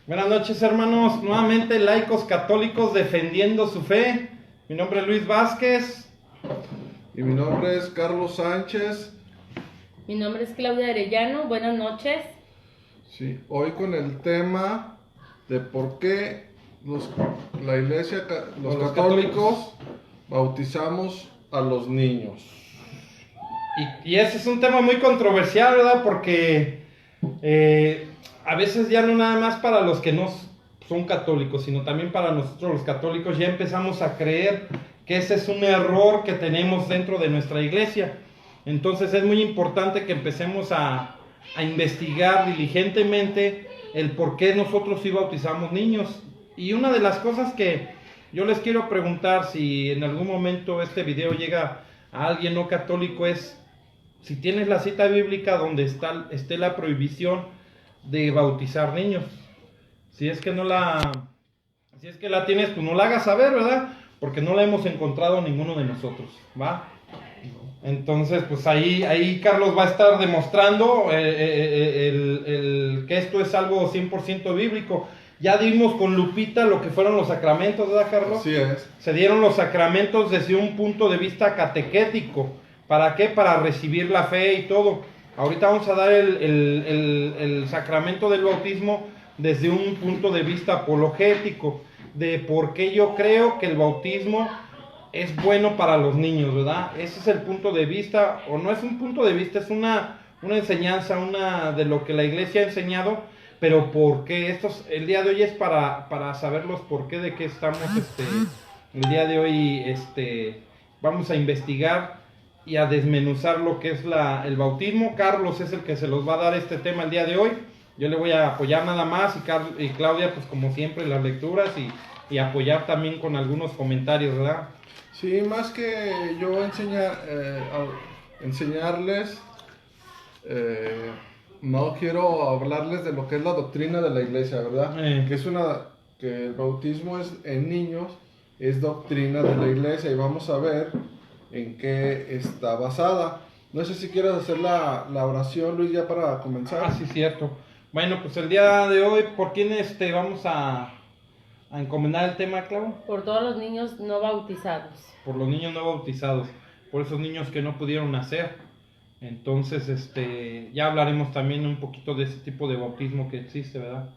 Buenas noches, hermanos. Nuevamente, laicos católicos defendiendo su fe. Mi nombre es Luis Vázquez. Y mi nombre es Carlos Sánchez. Mi nombre es Claudia Arellano. Buenas noches. Sí, hoy con el tema de por qué la iglesia, los católicos bautizamos a los niños. Y ese es un tema muy controversial, ¿verdad? Porque a veces ya no nada más para los que no son católicos, sino también para nosotros los católicos ya empezamos a creer que ese es un error que tenemos dentro de nuestra iglesia. Entonces es muy importante que empecemos a investigar diligentemente el por qué nosotros sí bautizamos niños. Y una de las cosas que yo les quiero preguntar, si en algún momento este video llega a alguien no católico, es si tienes la cita bíblica donde esté la prohibición de bautizar niños. Si es que la tienes, pues no la hagas saber, ¿verdad? Porque no la hemos encontrado ninguno de nosotros, ¿va? Entonces, pues ahí Carlos va a estar demostrando que esto es algo 100% bíblico. Ya dimos con Lupita lo que fueron los sacramentos, ¿verdad, Carlos? Así es. Se dieron los sacramentos desde un punto de vista catequético. ¿Para qué? Para recibir la fe y todo. Ahorita vamos a dar el sacramento del bautismo desde un punto de vista apologético, de por qué yo creo que el bautismo es bueno para los niños, ¿verdad? Ese es el punto de vista, o no es un punto de vista, es una enseñanza, de lo que la iglesia ha enseñado, pero por qué el día de hoy es para saber los por qué de qué estamos, el día de hoy, vamos a investigar y a desmenuzar lo que es el bautismo. Carlos es el que se los va a dar este tema el día de hoy. Yo le voy a apoyar nada más y Claudia, pues como siempre, las lecturas y apoyar también con algunos comentarios, ¿verdad? Sí, más que yo enseñarles, no quiero hablarles de lo que es la doctrina de la iglesia, ¿verdad? Que el bautismo en niños es doctrina de la iglesia y vamos a ver en qué está basada. No sé si quieres hacer la oración, Luis, ya para comenzar. Ah, sí, cierto. Bueno, pues el día de hoy, ¿por quién vamos a encomendar el tema, Clau? Por todos los niños no bautizados. Por los niños no bautizados, por esos niños que no pudieron nacer. Entonces, ya hablaremos también un poquito de ese tipo de bautismo que existe, ¿verdad?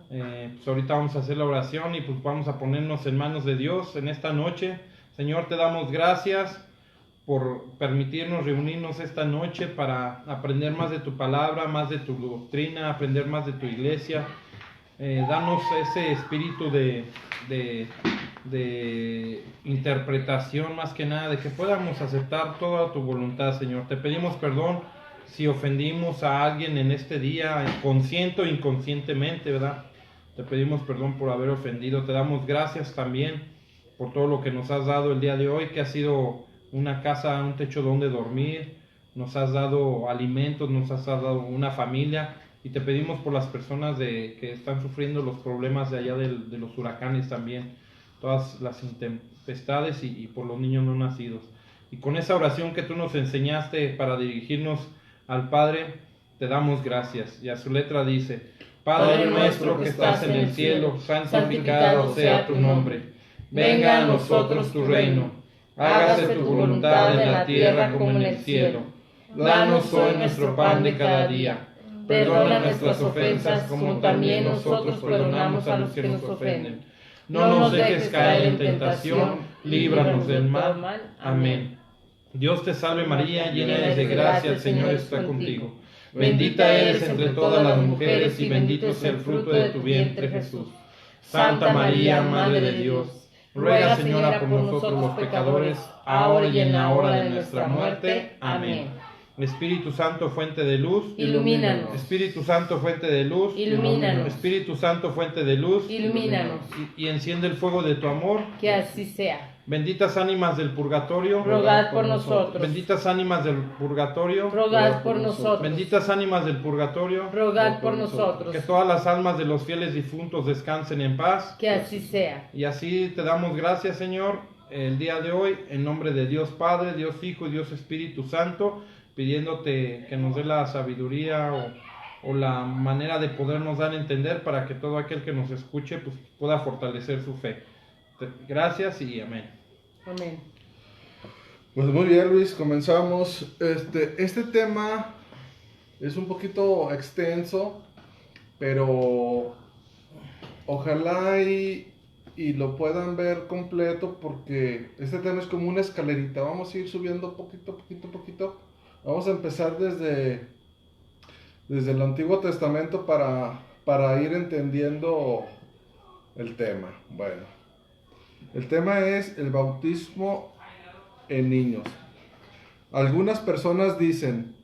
Pues ahorita vamos a hacer la oración y pues vamos a ponernos en manos de Dios en esta noche. Señor, te damos gracias por permitirnos reunirnos esta noche para aprender más de tu palabra, más de tu doctrina, aprender más de tu iglesia. Danos ese espíritu de interpretación, más que nada, de que podamos aceptar toda tu voluntad, Señor. Te pedimos perdón si ofendimos a alguien en este día, consciente o inconscientemente, ¿verdad? Te pedimos perdón por haber ofendido. Te damos gracias también por todo lo que nos has dado el día de hoy, que ha sido una casa, un techo donde dormir, nos has dado alimentos, nos has dado una familia, y te pedimos por las personas que están sufriendo los problemas de allá de los huracanes también, todas las tempestades y por los niños no nacidos. Y con esa oración que tú nos enseñaste para dirigirnos al Padre, te damos gracias. Y a su letra dice: Padre nuestro que estás en el cielo, santificado sea tu nombre. Venga a nosotros tu reino. Hágase tu voluntad en la tierra como en el cielo. Danos hoy nuestro pan de cada día. Perdona nuestras ofensas como también nosotros perdonamos a los que nos ofenden. No nos dejes caer en tentación, líbranos del mal. Amén. Dios te salve María, llena eres de gracia, el Señor está contigo. Bendita eres entre todas las mujeres y bendito es el fruto de tu vientre, Jesús. Santa María, Madre de Dios, ruega, Señora, por nosotros los pecadores, ahora y en la hora de nuestra muerte. Amén. Espíritu Santo, fuente de luz, ilumínanos. Espíritu Santo, fuente de luz, ilumínanos. Espíritu Santo, fuente de luz, ilumínanos. Y enciende el fuego de tu amor. Que así sea. Benditas ánimas del purgatorio, rogad por nosotros. Benditas ánimas del purgatorio, rogad por nosotros. Benditas ánimas del purgatorio, rogad por nosotros. Que todas las almas de los fieles difuntos descansen en paz. Que así sea. Y así te damos gracias, Señor, el día de hoy, en nombre de Dios Padre, Dios Hijo y Dios Espíritu Santo, pidiéndote que nos dé la sabiduría o la manera de podernos dar a entender para que todo aquel que nos escuche pues, pueda fortalecer su fe. Gracias y amén. Amén. Pues muy bien, Luis, comenzamos. Este tema es un poquito extenso, pero ojalá y lo puedan ver completo, porque este tema es como una escalerita. Vamos a ir subiendo poquito. Vamos a empezar desde el Antiguo Testamento para ir entendiendo el tema. Bueno, el tema es el bautismo en niños. Algunas personas dicen,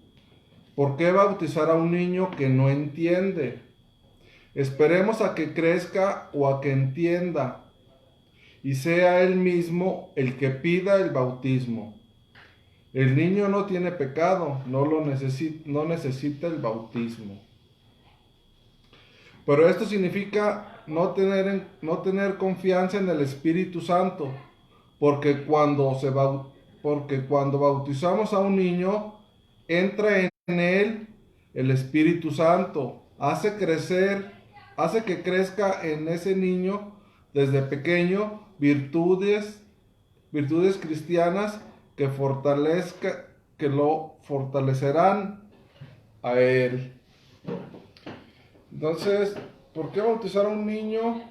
¿por qué bautizar a un niño que no entiende? Esperemos a que crezca o a que entienda y sea él mismo el que pida el bautismo. El niño no tiene pecado, no necesita el bautismo. Pero esto significa no tener confianza en el Espíritu Santo, porque cuando bautizamos a un niño, entra en él el Espíritu Santo, hace que crezca en ese niño desde pequeño virtudes cristianas que lo fortalecerán a él. Entonces, ¿por qué bautizar a un niño?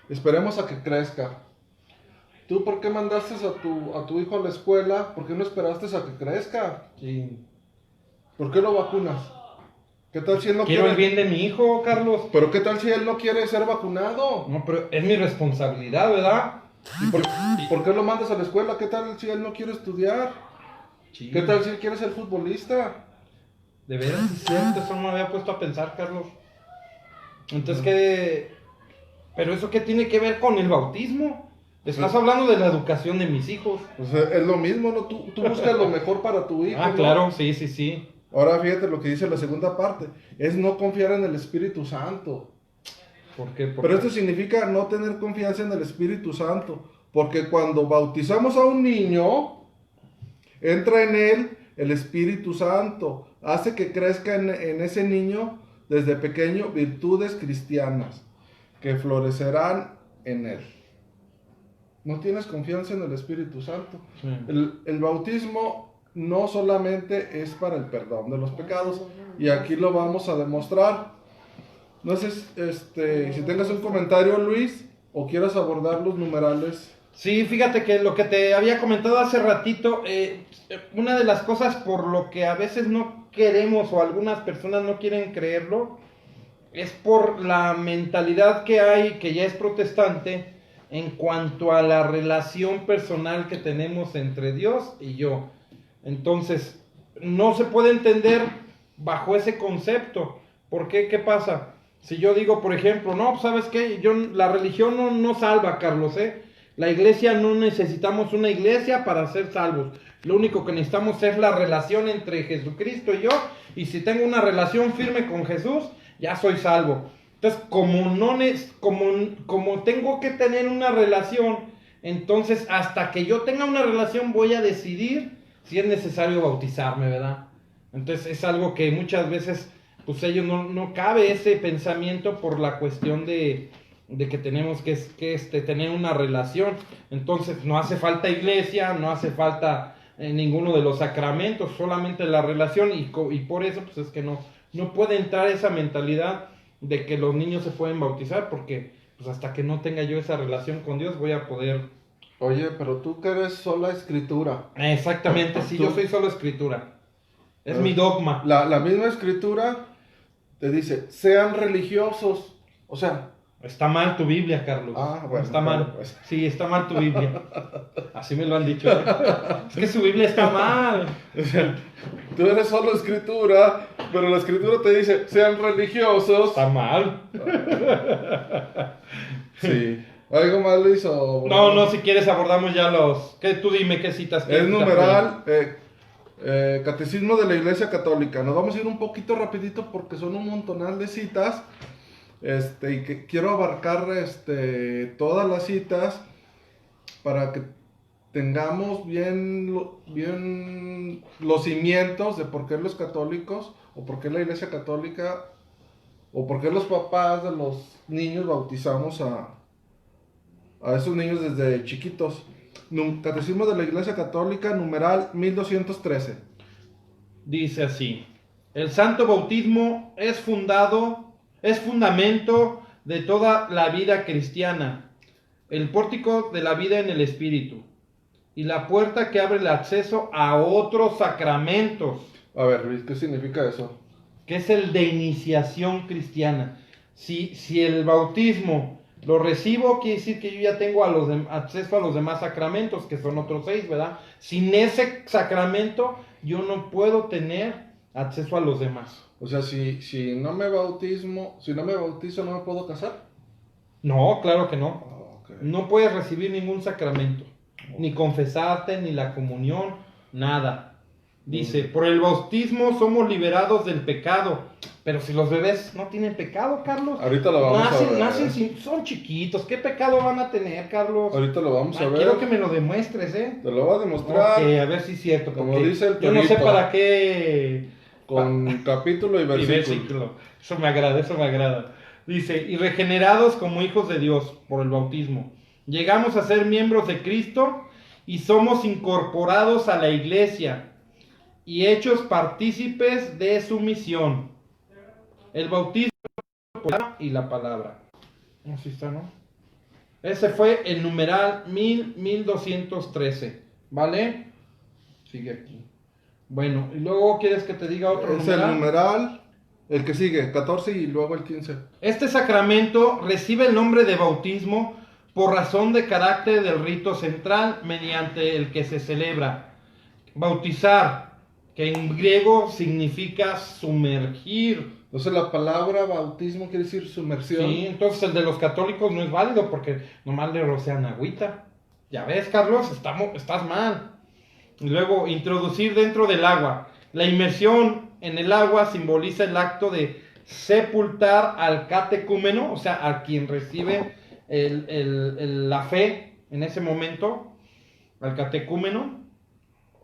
Esperemos a que crezca. ¿Tú por qué mandaste a tu hijo a la escuela? ¿Por qué no esperaste a que crezca? Sí. ¿Por qué lo vacunas? ¿Qué tal si él no quiero el bien de mi hijo, Carlos. Pero ¿qué tal si él no quiere ser vacunado? No, pero es mi responsabilidad, ¿verdad? ¿Y por qué lo mandas a la escuela? ¿Qué tal si él no quiere estudiar? Sí. ¿Qué tal si él quiere ser futbolista? De veras, es cierto, eso no me había puesto a pensar, Carlos. Entonces, ¿qué? ¿Pero eso qué tiene que ver con el bautismo? Estás hablando de la educación de mis hijos. Pues es lo mismo, ¿no? Tú buscas lo mejor para tu hijo. Ah, ¿no? claro, sí. Ahora fíjate lo que dice la segunda parte. Es no confiar en el Espíritu Santo. ¿Por qué? Pero esto significa no tener confianza en el Espíritu Santo. Porque cuando bautizamos a un niño, entra en él el Espíritu Santo. Hace que crezca en ese niño desde pequeño virtudes cristianas que florecerán en él. No tienes confianza en el Espíritu Santo. Sí. El bautismo no solamente es para el perdón de los pecados, y aquí lo vamos a demostrar. No sé si tengas un comentario, Luis, o quieras abordar los numerales. Sí, fíjate que lo que te había comentado hace ratito, una de las cosas por lo que a veces no queremos o algunas personas no quieren creerlo, es por la mentalidad que hay, que ya es protestante, en cuanto a la relación personal que tenemos entre Dios y yo. Entonces, no se puede entender bajo ese concepto. ¿Por qué? ¿Qué pasa? Si yo digo, por ejemplo, no, ¿sabes qué? La religión no salva, Carlos, ¿eh? La iglesia, no necesitamos una iglesia para ser salvos. Lo único que necesitamos es la relación entre Jesucristo y yo. Y si tengo una relación firme con Jesús, ya soy salvo. Entonces, como tengo que tener una relación, entonces hasta que yo tenga una relación voy a decidir si es necesario bautizarme, ¿verdad? Entonces es algo que muchas veces, pues ellos no cabe ese pensamiento por la cuestión de que tenemos que tener una relación. Entonces no hace falta iglesia, no hace falta ninguno de los sacramentos, solamente la relación, y por eso pues es que no puede entrar esa mentalidad de que los niños se pueden bautizar, porque pues hasta que no tenga yo esa relación con Dios voy a poder... Oye, pero tú que eres sola escritura. Exactamente, sí, yo soy solo escritura. Es mi dogma. La misma escritura te dice, sean religiosos. O sea... Está mal tu Biblia, Carlos. Ah, bueno. Está mal. Pues. Sí, está mal tu Biblia. Así me lo han dicho. Es que su Biblia está mal. O sea, tú eres solo escritura, pero la escritura te dice, sean religiosos. Está mal. Sí. ¿Algo más, Luis? No, si quieres abordamos ya los... Tú dime qué citas. Es numeral, Catecismo de la Iglesia Católica. Nos vamos a ir un poquito rapidito porque son un montonal de citas. Y que quiero abarcar todas las citas para que tengamos bien los cimientos de por qué los católicos, o por qué la Iglesia Católica, o por qué los papás de los niños bautizamos a esos niños desde chiquitos. Catecismo de la Iglesia Católica, numeral 1213. Dice así: el santo bautismo es fundamento de toda la vida cristiana, el pórtico de la vida en el Espíritu, y la puerta que abre el acceso a otros sacramentos. A ver, Luis, ¿qué significa eso? Que es el de iniciación cristiana. Si el bautismo lo recibo, quiere decir que yo ya tengo acceso a los demás sacramentos, que son otros 6, ¿verdad? Sin ese sacramento, yo no puedo tener acceso a los demás. O sea, si no me bautizo, ¿no me puedo casar? No, claro que no. Okay. No puedes recibir ningún sacramento, ni confesarte, ni la comunión, nada. Dice, por el bautismo somos liberados del pecado. Pero si los bebés no tienen pecado, Carlos. Ahorita lo vamos a ver. Nacen son chiquitos. ¿Qué pecado van a tener, Carlos? Ahorita lo vamos a ver. Quiero que me lo demuestres, ¿eh? Te lo voy a demostrar. Ok, a ver si es cierto. Como dice el yo no sé Torito, para qué. Con capítulo y versículo. Eso me agrada. Dice, y regenerados como hijos de Dios por el bautismo. Llegamos a ser miembros de Cristo y somos incorporados a la iglesia y hechos partícipes de su misión. El bautismo y la palabra. Así está, ¿no? Ese fue el numeral 1213. ¿Vale? Sigue aquí. Bueno, y luego quieres que te diga otro es numeral. El numeral, el que sigue, 14 y luego el 15. Este sacramento recibe el nombre de bautismo por razón de carácter del rito central mediante el que se celebra. Bautizar, que en griego significa sumergir. Entonces la palabra bautismo quiere decir sumersión. Sí, entonces el de los católicos no es válido porque nomás le rocian agüita. Ya ves, Carlos, estás mal. Y luego, introducir dentro del agua. La inmersión en el agua simboliza el acto de sepultar al catecúmeno, o sea, a quien recibe la fe en ese momento, al catecúmeno.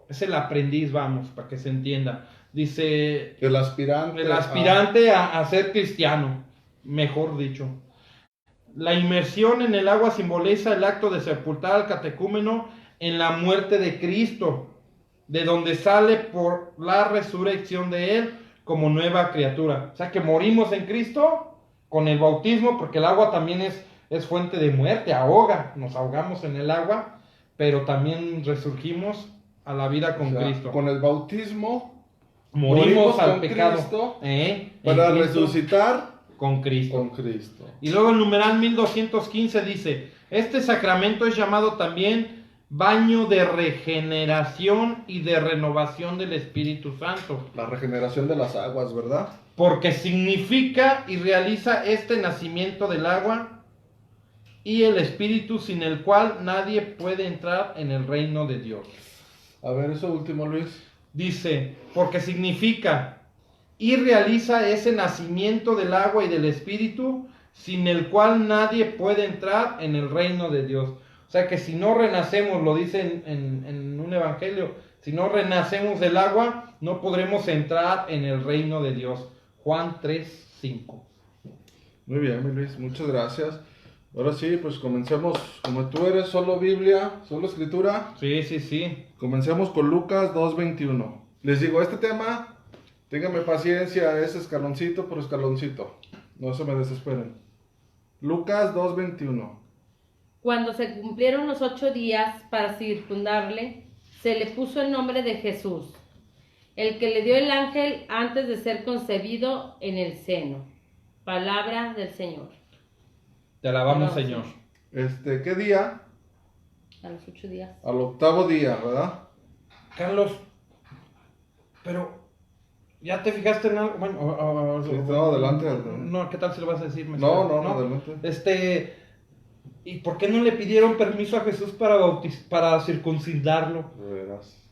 Es el aprendiz, vamos, para que se entienda. Dice... El aspirante a ser cristiano, mejor dicho. La inmersión en el agua simboliza el acto de sepultar al catecúmeno en la muerte de Cristo, de donde sale por la resurrección de él como nueva criatura. O sea que morimos en Cristo con el bautismo, porque el agua también es fuente de muerte, ahoga, nos ahogamos en el agua, pero también resurgimos a la vida con Cristo. Con el bautismo morimos al pecado Cristo, para resucitar con Cristo. Y luego el numeral 1215 dice, este sacramento es llamado también baño de regeneración y de renovación del Espíritu Santo. La regeneración de las aguas, ¿verdad? Porque significa y realiza este nacimiento del agua y el Espíritu, sin el cual nadie puede entrar en el reino de Dios. A ver, eso último, Luis. Dice, porque significa y realiza ese nacimiento del agua y del Espíritu, sin el cual nadie puede entrar en el reino de Dios. O sea que si no renacemos, lo dice en un evangelio, si no renacemos del agua, no podremos entrar en el reino de Dios. Juan 3:5. Muy bien, mi Luis, muchas gracias. Ahora sí, pues comencemos. Como tú eres solo Biblia, solo Escritura. Sí. Comencemos con Lucas 2:21. Les digo, este tema, ténganme paciencia, es escaloncito por escaloncito. No se me desesperen. Lucas 2:21. Cuando se cumplieron los 8 días para circundarle, se le puso el nombre de Jesús, el que le dio el ángel antes de ser concebido en el seno. Palabra del Señor. Te alabamos, Señor. ¿Qué día? A los 8 días. Al 8º día, ¿verdad? Carlos, pero ¿ya te fijaste en algo? Bueno, sí, no, adelante. No, ¿qué tal si lo vas a decir? No, adelante. ¿Y por qué no le pidieron permiso a Jesús para circuncidarlo? Verás.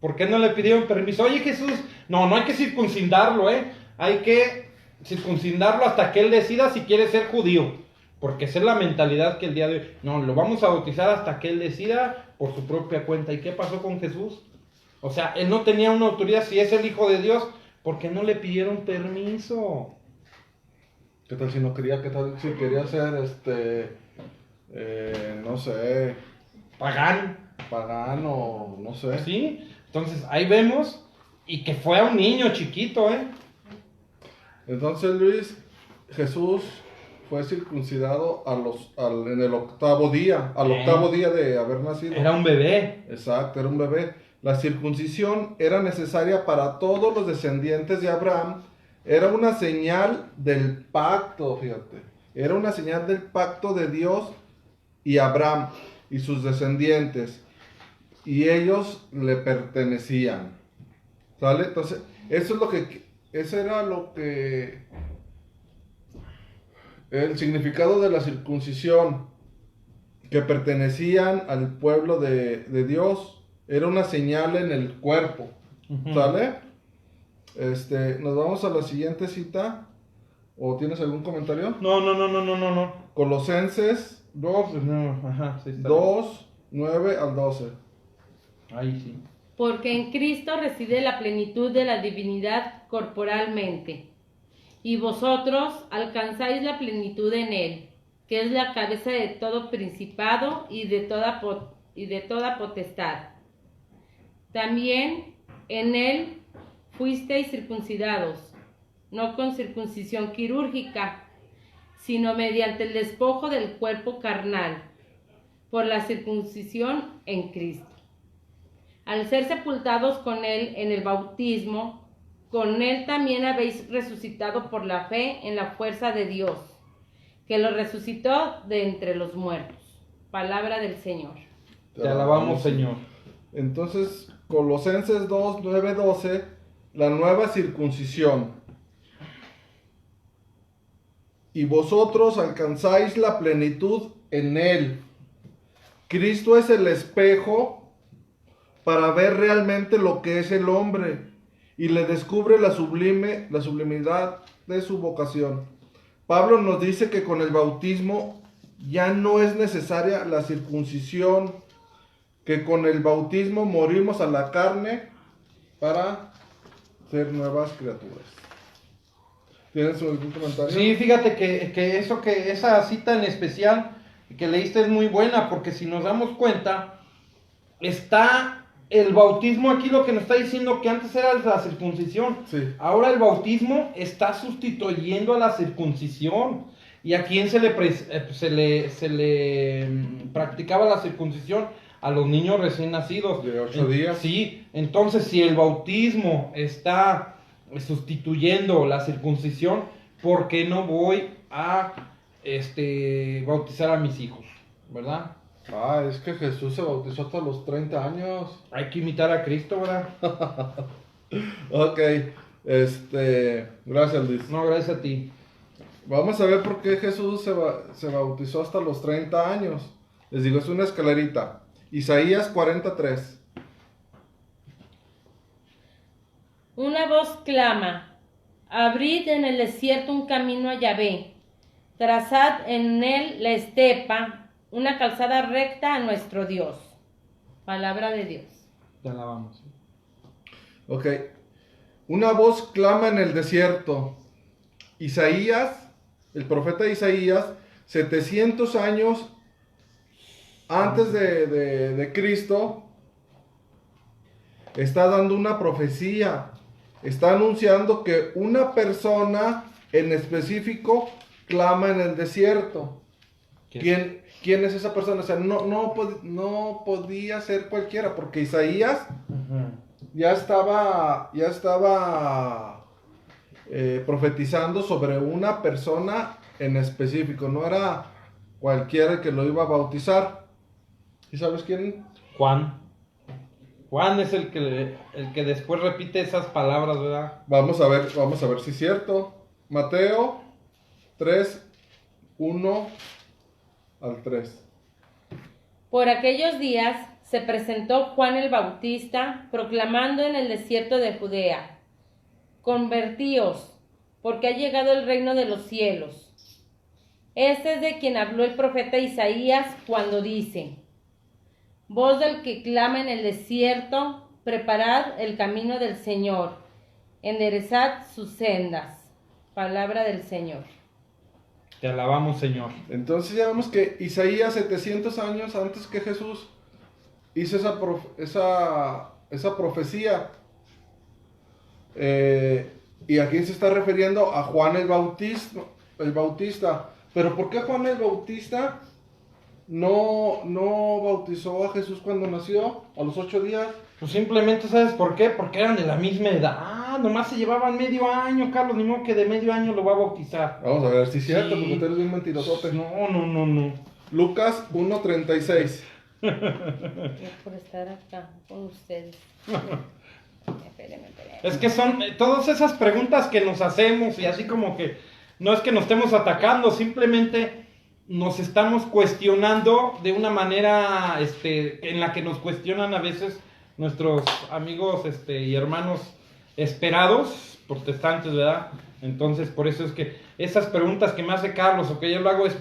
¿Por qué no le pidieron permiso? Oye, Jesús, no hay que circuncidarlo, hay que circuncidarlo hasta que él decida si quiere ser judío. Porque esa es la mentalidad que el día de hoy, no, lo vamos a bautizar hasta que él decida por su propia cuenta. ¿Y qué pasó con Jesús? O sea, él no tenía una autoridad, si es el Hijo de Dios, porque no le pidieron permiso. ¿Qué tal si no quería? ¿Qué tal si quería ser, no sé, pagano, no sé? Sí, entonces ahí vemos, y que fue a un niño chiquito, Entonces, Luis, Jesús fue circuncidado en el octavo día, octavo día de haber nacido. Era un bebé. Exacto, era un bebé. La circuncisión era necesaria para todos los descendientes de Abraham. Era una señal del pacto, fíjate. Era una señal del pacto de Dios y Abraham y sus descendientes. Y ellos le pertenecían. ¿Sale? Entonces, eso era lo que... El significado de la circuncisión, que pertenecían al pueblo de Dios, era una señal en el cuerpo. ¿Sale? Nos vamos a la siguiente cita. ¿O tienes algún comentario? No. Colosenses 2, 9 al 12. Ahí sí. Porque en Cristo reside la plenitud de la divinidad corporalmente, y vosotros alcanzáis la plenitud en Él, que es la cabeza de todo principado y de toda potestad. También en Él fuisteis circuncidados, no con circuncisión quirúrgica, sino mediante el despojo del cuerpo carnal, por la circuncisión en Cristo. Al ser sepultados con Él en el bautismo, con Él también habéis resucitado por la fe en la fuerza de Dios, que lo resucitó de entre los muertos. Palabra del Señor. Te alabamos, Señor. Entonces, Colosenses 2, 9, 12, la nueva circuncisión. Y vosotros alcanzáis la plenitud en Él. Cristo es el espejo para ver realmente lo que es el hombre y le descubre la sublimidad de su vocación. Pablo nos dice que con el bautismo ya no es necesaria la circuncisión, que con el bautismo morimos a la carne para ser nuevas criaturas. ¿Tienes algún comentario? Sí, fíjate que esa cita en especial que leíste es muy buena, porque si nos damos cuenta, está el bautismo aquí, lo que nos está diciendo que antes era la circuncisión. Sí. Ahora el bautismo está sustituyendo a la circuncisión. ¿Y a quién se le practicaba la circuncisión? A los niños recién nacidos. De 8 días. Sí, entonces si el bautismo está sustituyendo la circuncisión, ¿por qué no voy a bautizar a mis hijos? ¿Verdad? Es que Jesús se bautizó hasta los 30 años. Hay que imitar a Cristo, ¿verdad? Ok, gracias, Luis. No, gracias a ti. Vamos a ver por qué Jesús se bautizó hasta los 30 años. Les digo, es una escalerita. Isaías 43. Una voz clama: abrid en el desierto un camino a Yahvé, trazad en él la estepa, una calzada recta a nuestro Dios. Palabra de Dios. Te alabamos. Ok. Una voz clama en el desierto. Isaías, el profeta Isaías, 700 años antes de Cristo, está dando una profecía. Está anunciando que una persona en específico clama en el desierto. ¿Quién es esa persona? O sea, no podía ser cualquiera, porque Isaías ya estaba profetizando sobre una persona en específico. No era cualquiera que lo iba a bautizar. ¿Y sabes quién? Juan es el que después repite esas palabras, ¿verdad? Vamos a ver si es cierto. Mateo 3, 1 al 3. Por aquellos días se presentó Juan el Bautista proclamando en el desierto de Judea: convertíos, porque ha llegado el reino de los cielos. Este es de quien habló el profeta Isaías cuando dice: voz del que clama en el desierto, preparad el camino del Señor, enderezad sus sendas. Palabra del Señor. Te alabamos, Señor. Entonces ya vemos que Isaías 700 años antes que Jesús hizo esa profecía. Y aquí se está refiriendo a Juan el Bautista. Pero ¿por qué Juan el Bautista no bautizó a Jesús cuando nació, a los 8 días? Pues simplemente, ¿sabes por qué? Porque eran de la misma edad. Nomás se llevaban medio año, Carlos, ni modo que de medio año lo va a bautizar. Vamos a ver si es cierto, Sí. porque tú eres bien mentirosote. No. Lucas 1:36. Por estar acá con ustedes. Espérenme. Es que son todas esas preguntas que nos hacemos y así como que no es que nos estemos atacando, simplemente nos estamos cuestionando de una manera en la que nos cuestionan a veces nuestros amigos y hermanos esperados, protestantes, ¿verdad? Entonces, por eso es que esas preguntas que me hace Carlos o que yo lo hago es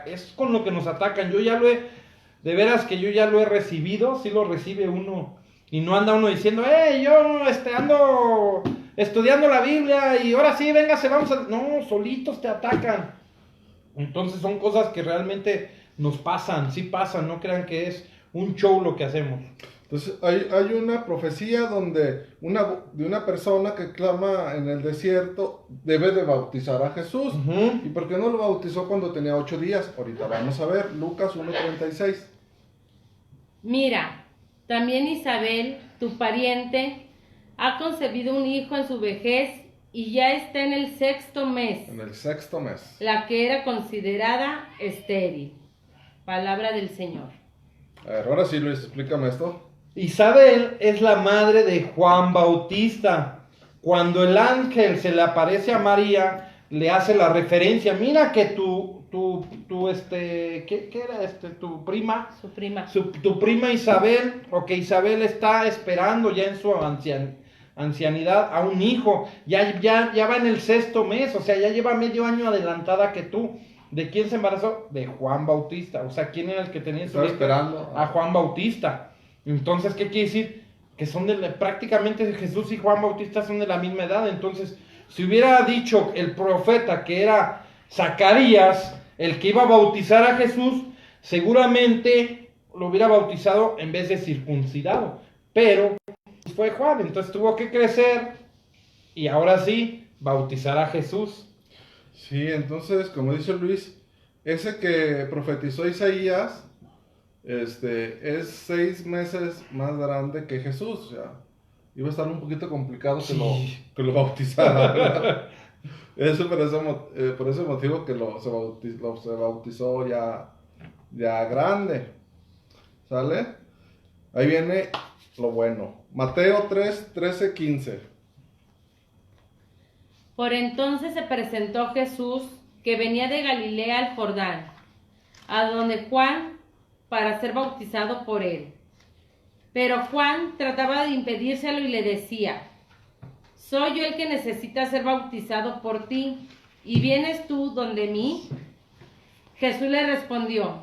es con lo que nos atacan. De veras que yo ya lo he recibido, sí lo recibe uno. Y no anda uno diciendo, yo ando estudiando la Biblia y ahora sí, véngase, vamos a... No, solitos te atacan. Entonces son cosas que realmente nos pasan, sí pasan, no crean que es un show lo que hacemos. Entonces hay una profecía donde de una persona que clama en el desierto debe de bautizar a Jesús. Uh-huh. ¿Y por qué no lo bautizó cuando tenía 8 días? Ahorita vamos a ver, Lucas 1:36. Mira, también Isabel, tu pariente, ha concebido un hijo en su vejez y ya está en el 6º mes. En el 6º mes. La que era considerada estéril. Palabra del Señor. A ver, ahora sí, Luis, explícame esto. Isabel es la madre de Juan Bautista. Cuando el ángel se le aparece a María, le hace la referencia. Mira que ¿qué era tu prima? Su prima. Tu prima Isabel, o que Isabel está esperando ya en su ancianidad a un hijo. Ya va en el 6º mes, o sea, ya lleva medio año adelantada que tú. ¿De quién se embarazó? De Juan Bautista. O sea, ¿quién era el que tenía en su Estaba esperando a Juan Bautista. Entonces, ¿qué quiere decir? Que son prácticamente Jesús y Juan Bautista son de la misma edad. Entonces, si hubiera dicho el profeta que era Zacarías el que iba a bautizar a Jesús, seguramente lo hubiera bautizado en vez de circuncidado. Pero fue Juan, entonces tuvo que crecer y ahora sí bautizar a Jesús. Sí, entonces, como dice Luis, ese que profetizó Isaías es 6 meses más grande que Jesús. O sea, iba a estar un poquito complicado que lo bautizara, ¿verdad? Eso por ese motivo que se bautizó ya grande. ¿Sale? Ahí viene lo bueno. Mateo 3:13-15. Por entonces se presentó Jesús, que venía de Galilea al Jordán, a donde Juan, para ser bautizado por él. Pero Juan trataba de impedírselo y le decía: ¿soy yo el que necesita ser bautizado por ti, y vienes tú donde mí? Jesús le respondió: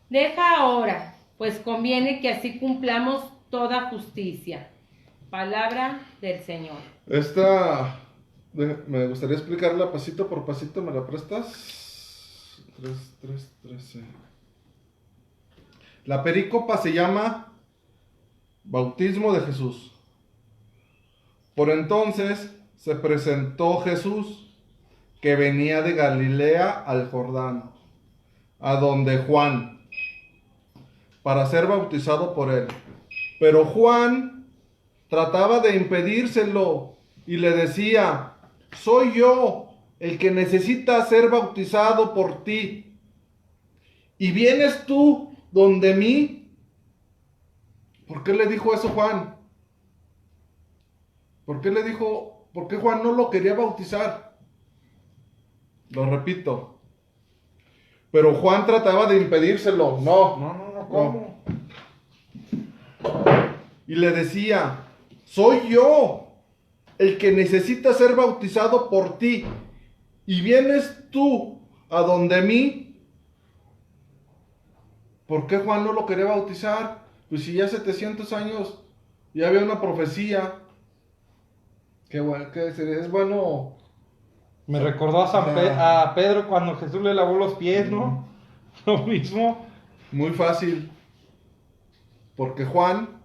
deja ahora, pues conviene que así cumplamos toda justicia. Palabra del Señor. Me gustaría explicarla pasito por pasito, ¿me la prestas? 3:13. La perícopa se llama Bautismo de Jesús. Por entonces se presentó Jesús, que venía de Galilea al Jordán, a donde Juan, para ser bautizado por él. Pero Juan trataba de impedírselo y le decía: soy yo el que necesita ser bautizado por ti, ¿y vienes tú donde mí? ¿Por qué le dijo eso Juan? ¿Por qué Juan no lo quería bautizar? Lo repito. Pero Juan trataba de impedírselo. No, ¿cómo? Y le decía: soy yo el que necesita ser bautizado por ti, y vienes tú a donde mí. ¿Por qué Juan no lo quería bautizar? Pues si ya 700 años ya había una profecía. Qué bueno, que es bueno. Me recordó a Pedro cuando Jesús le lavó los pies, ¿no? Lo mismo. Muy fácil. Porque Juan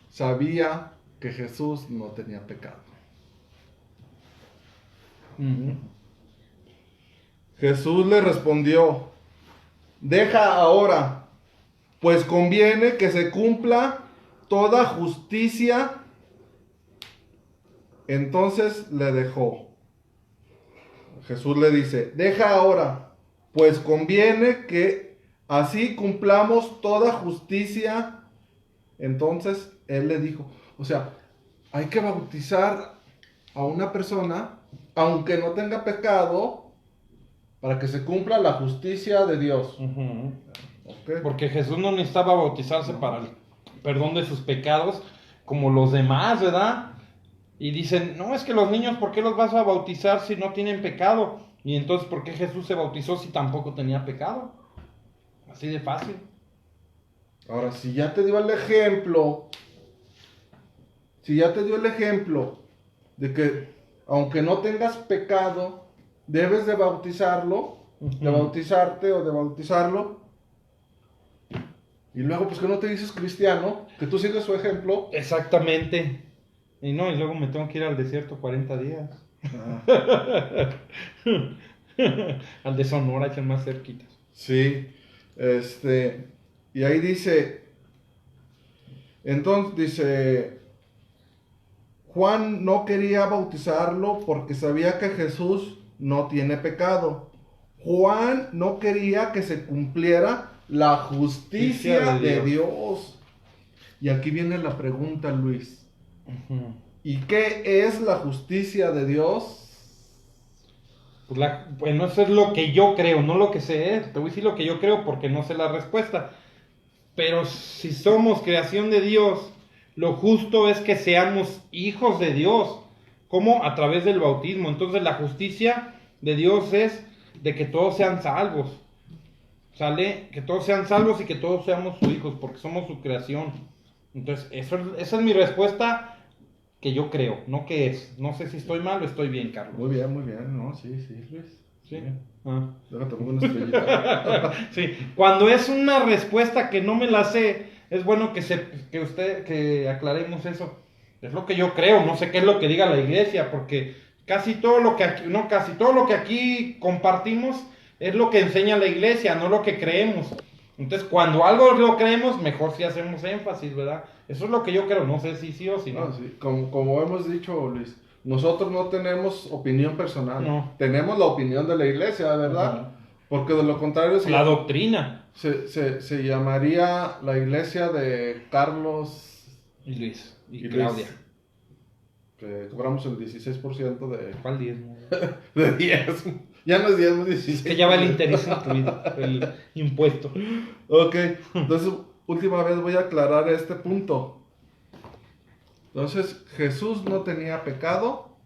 sabía que Jesús no tenía pecado. Jesús le respondió: deja ahora, pues conviene que se cumpla toda justicia. Entonces le dejó. Jesús le dice: deja ahora, pues conviene que así cumplamos toda justicia. Entonces él le dijo, o sea, hay que bautizar a una persona, aunque no tenga pecado, para que se cumpla la justicia de Dios. Okay. Porque Jesús no necesitaba bautizarse para el perdón de sus pecados, como los demás, ¿verdad? Y dicen, no, es que los niños, ¿por qué los vas a bautizar si no tienen pecado? Y entonces, ¿por qué Jesús se bautizó si tampoco tenía pecado? Así de fácil. Ahora, si ya te dio el ejemplo, de que aunque no tengas pecado, debes de bautizarlo, de bautizarte o de bautizarlo. Y luego, pues que no te dices cristiano, que tú sigues su ejemplo. Exactamente. Y luego me tengo que ir al desierto 40 días. Al de Sonora, que es más cerquita. Sí, y ahí dice, entonces dice, Juan no quería bautizarlo porque sabía que Jesús no tiene pecado. Juan no quería que se cumpliera la justicia de Dios. Y aquí viene la pregunta, Luis. ¿Y qué es la justicia de Dios? Pues bueno, eso es lo que yo creo, no lo que sé. Te voy a decir lo que yo creo porque no sé la respuesta. Pero si somos creación de Dios, lo justo es que seamos hijos de Dios. ¿Cómo? A través del bautismo. Entonces la justicia de Dios es de que todos sean salvos. ¿Sale? Que todos sean salvos y que todos seamos sus hijos, porque somos su creación. Entonces, esa es mi respuesta que yo creo, no que es. No sé si estoy mal o estoy bien, Carlos. Muy bien, no, sí, Luis. Sí. Déjate pongo una estrellita. Sí, cuando es una respuesta que no me la sé, es bueno que aclaremos eso. Es lo que yo creo, no sé qué es lo que diga la iglesia, porque casi todo lo que aquí compartimos es lo que enseña la iglesia, no lo que creemos. Entonces, cuando algo lo creemos, mejor si hacemos énfasis, ¿verdad? Eso es lo que yo creo, no sé si sí o si no. Sí. Como hemos dicho, Luis, nosotros no tenemos opinión personal. No. Tenemos la opinión de la iglesia, ¿verdad? No. Porque de lo contrario... La doctrina. Se llamaría la iglesia de Carlos... Y Luis. Y Claudia. Que cobramos el 16% de... ¿Cuál 10? De 10. Ya no es 10, no es 16. Es que ya va el interés incluido, el impuesto. Ok, entonces, última vez voy a aclarar este punto. Entonces, Jesús no tenía pecado,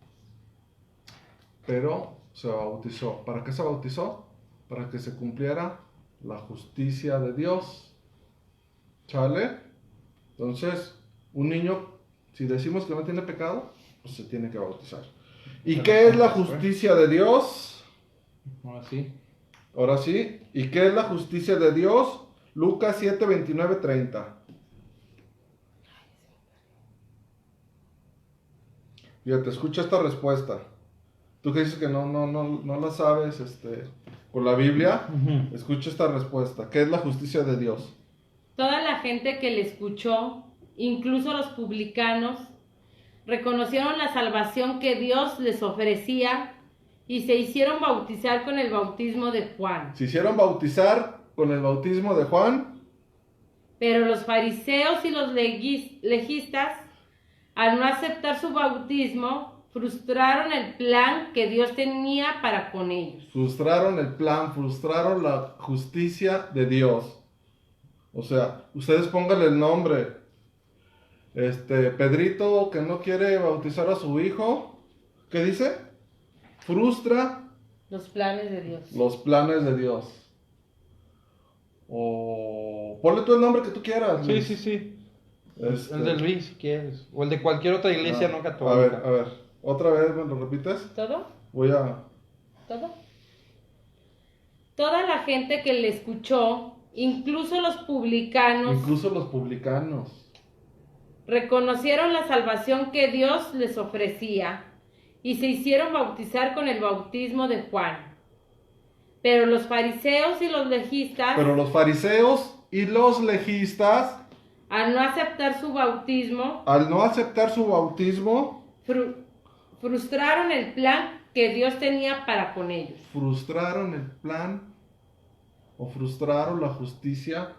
pero se bautizó. ¿Para qué se bautizó? Para que se cumpliera la justicia de Dios. ¿Sale? Entonces, un niño, si decimos que no tiene pecado, pues se tiene que bautizar. ¿Y qué es la justicia de Dios? Ahora sí. ¿Y qué es la justicia de Dios? Lucas 7, 29, 30. Fíjate, escucha esta respuesta. Tú que dices que no la sabes con la Biblia, escucha esta respuesta. ¿Qué es la justicia de Dios? Toda la gente que le escuchó, incluso los publicanos, reconocieron la salvación que Dios les ofrecía y se hicieron bautizar con el bautismo de Juan. ¿Se hicieron bautizar con el bautismo de Juan? Pero los fariseos y los legistas, al no aceptar su bautismo, frustraron el plan que Dios tenía para con ellos. Frustraron el plan, frustraron la justicia de Dios. O sea, ustedes pónganle el nombre. Pedrito, que no quiere bautizar a su hijo, ¿qué dice? Frustra Los planes de Dios. Los planes de Dios. O ponle tú el nombre que tú quieras. Sí, Luis. sí. El de Luis, si quieres. O el de cualquier otra iglesia no católica. A ver. ¿Otra vez me lo repites? ¿Todo? ¿Todo? Toda la gente que le escuchó, incluso los publicanos, reconocieron la salvación que Dios les ofrecía y se hicieron bautizar con el bautismo de Juan. Pero los fariseos y los legistas, al no aceptar su bautismo, frustraron el plan que Dios tenía para con ellos. Frustraron el plan o frustraron la justicia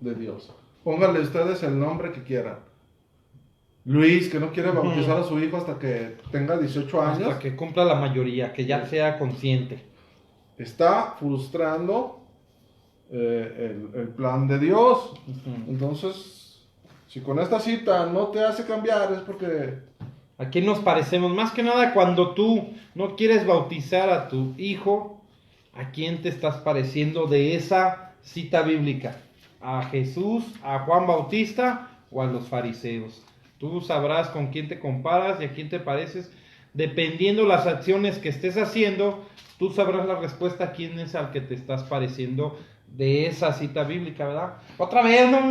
de Dios. Pónganle ustedes el nombre que quieran. Luis, que no quiere bautizar a su hijo hasta que tenga 18 años. Hasta que cumpla la mayoría, que ya sea consciente. Está frustrando el plan de Dios. Entonces, si con esta cita no te hace cambiar, es porque... ¿A quién nos parecemos? Más que nada cuando tú no quieres bautizar a tu hijo, ¿a quién te estás pareciendo de esa cita bíblica? ¿A Jesús, a Juan Bautista o a los fariseos? Tú sabrás con quién te comparas y a quién te pareces. Dependiendo las acciones que estés haciendo, tú sabrás la respuesta a quién es al que te estás pareciendo de esa cita bíblica, ¿verdad? Otra vez, ¿no?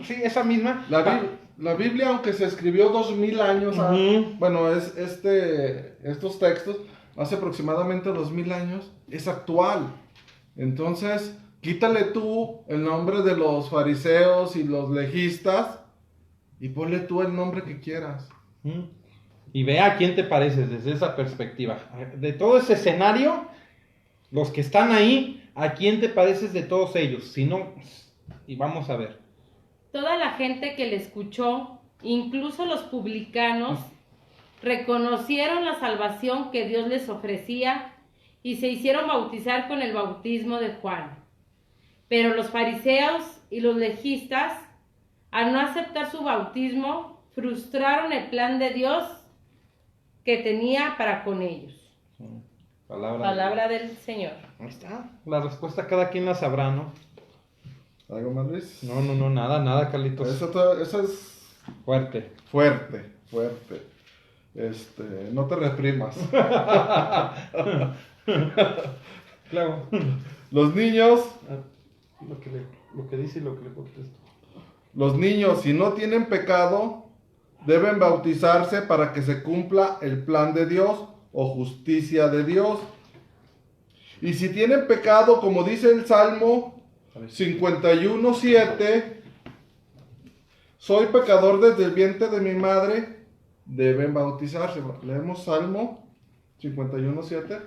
Sí, esa misma. La Biblia, aunque se escribió 2000 años, estos textos, hace aproximadamente 2000 años, es actual. Entonces, quítale tú el nombre de los fariseos y los legistas y ponle tú el nombre que quieras. Y ve a quién te pareces desde esa perspectiva. De todo ese escenario, los que están ahí, ¿a quién te pareces de todos ellos? Si no, y vamos a ver. Toda la gente que le escuchó, incluso los publicanos, reconocieron la salvación que Dios les ofrecía y se hicieron bautizar con el bautismo de Juan. Pero los fariseos y los legistas, al no aceptar su bautismo, frustraron el plan de Dios que tenía para con ellos. Palabra del Señor. Ahí está. La respuesta cada quien la sabrá, ¿no? ¿Algo más, Luis? No, nada, Carlitos. Eso es fuerte. No te reprimas. Claro. Los niños. Lo que dice y lo que le contesto. Los niños, si no tienen pecado, deben bautizarse para que se cumpla el plan de Dios o justicia de Dios. Y si tienen pecado, como dice el Salmo 51:7, soy pecador desde el vientre de mi madre, deben bautizarse. Leemos Salmo 51:7.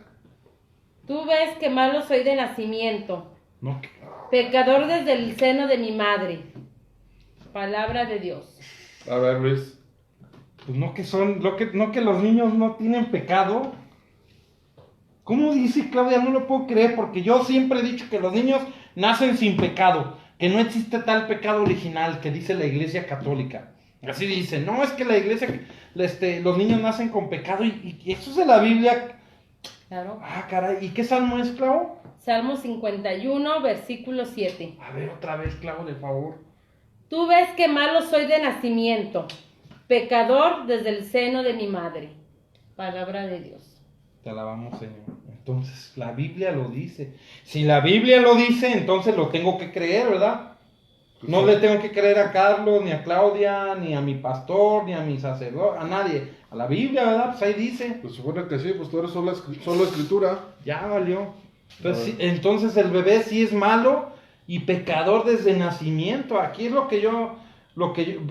Tú ves que malo soy de nacimiento, No. pecador desde el seno de mi madre. Palabra de Dios. A ver, Luis. Pues no que los niños no tienen pecado. ¿Cómo dice Claudia? No lo puedo creer, porque yo siempre he dicho que los niños nacen sin pecado, que no existe tal pecado original que dice la Iglesia Católica. Así dice, no, es que la Iglesia, los niños nacen con pecado y eso es de la Biblia. Claro. Ah, caray, ¿y qué salmo es, Clau? Salmo 51, versículo 7. A ver, otra vez, Clau, de favor. Tú ves que malo soy de nacimiento, pecador desde el seno de mi madre. Palabra de Dios. Te alabamos, Señor. Entonces, la Biblia lo dice. Si la Biblia lo dice, entonces lo tengo que creer, ¿verdad? No le tengo que creer a Carlos, ni a Claudia, ni a mi pastor, ni a mi sacerdote, a nadie. A la Biblia, ¿verdad? Pues ahí dice. Pues supone que sí, pues tú eres solo escritura. Ya valió. Entonces el bebé sí es malo y pecador desde nacimiento. Aquí es lo que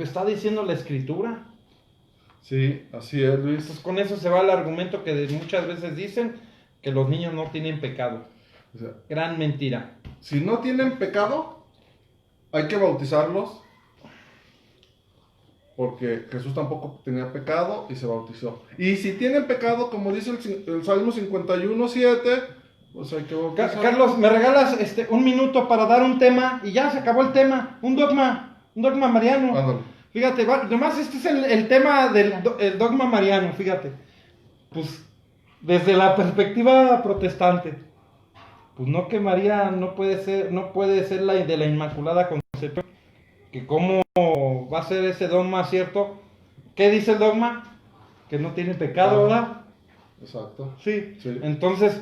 está diciendo la Escritura. Sí, así es, Luis. Pues con eso se va el argumento que muchas veces dicen que los niños no tienen pecado. O sea, gran mentira. Si no tienen pecado, hay que bautizarlos. Porque Jesús tampoco tenía pecado y se bautizó. Y si tienen pecado, como dice el Salmo 51:7, pues hay que bautizar. Carlos, ¿me regalas un minuto para dar un tema? Y ya se acabó el tema. Un dogma mariano. Ándale. Fíjate, nomás este es el tema del el dogma mariano, fíjate. Pues desde la perspectiva protestante, pues no, que María no puede ser la de la Inmaculada Concepción, que cómo va a ser ese dogma cierto. ¿Qué dice el dogma? Que no tiene pecado, ¿verdad? Exacto. Sí. Entonces,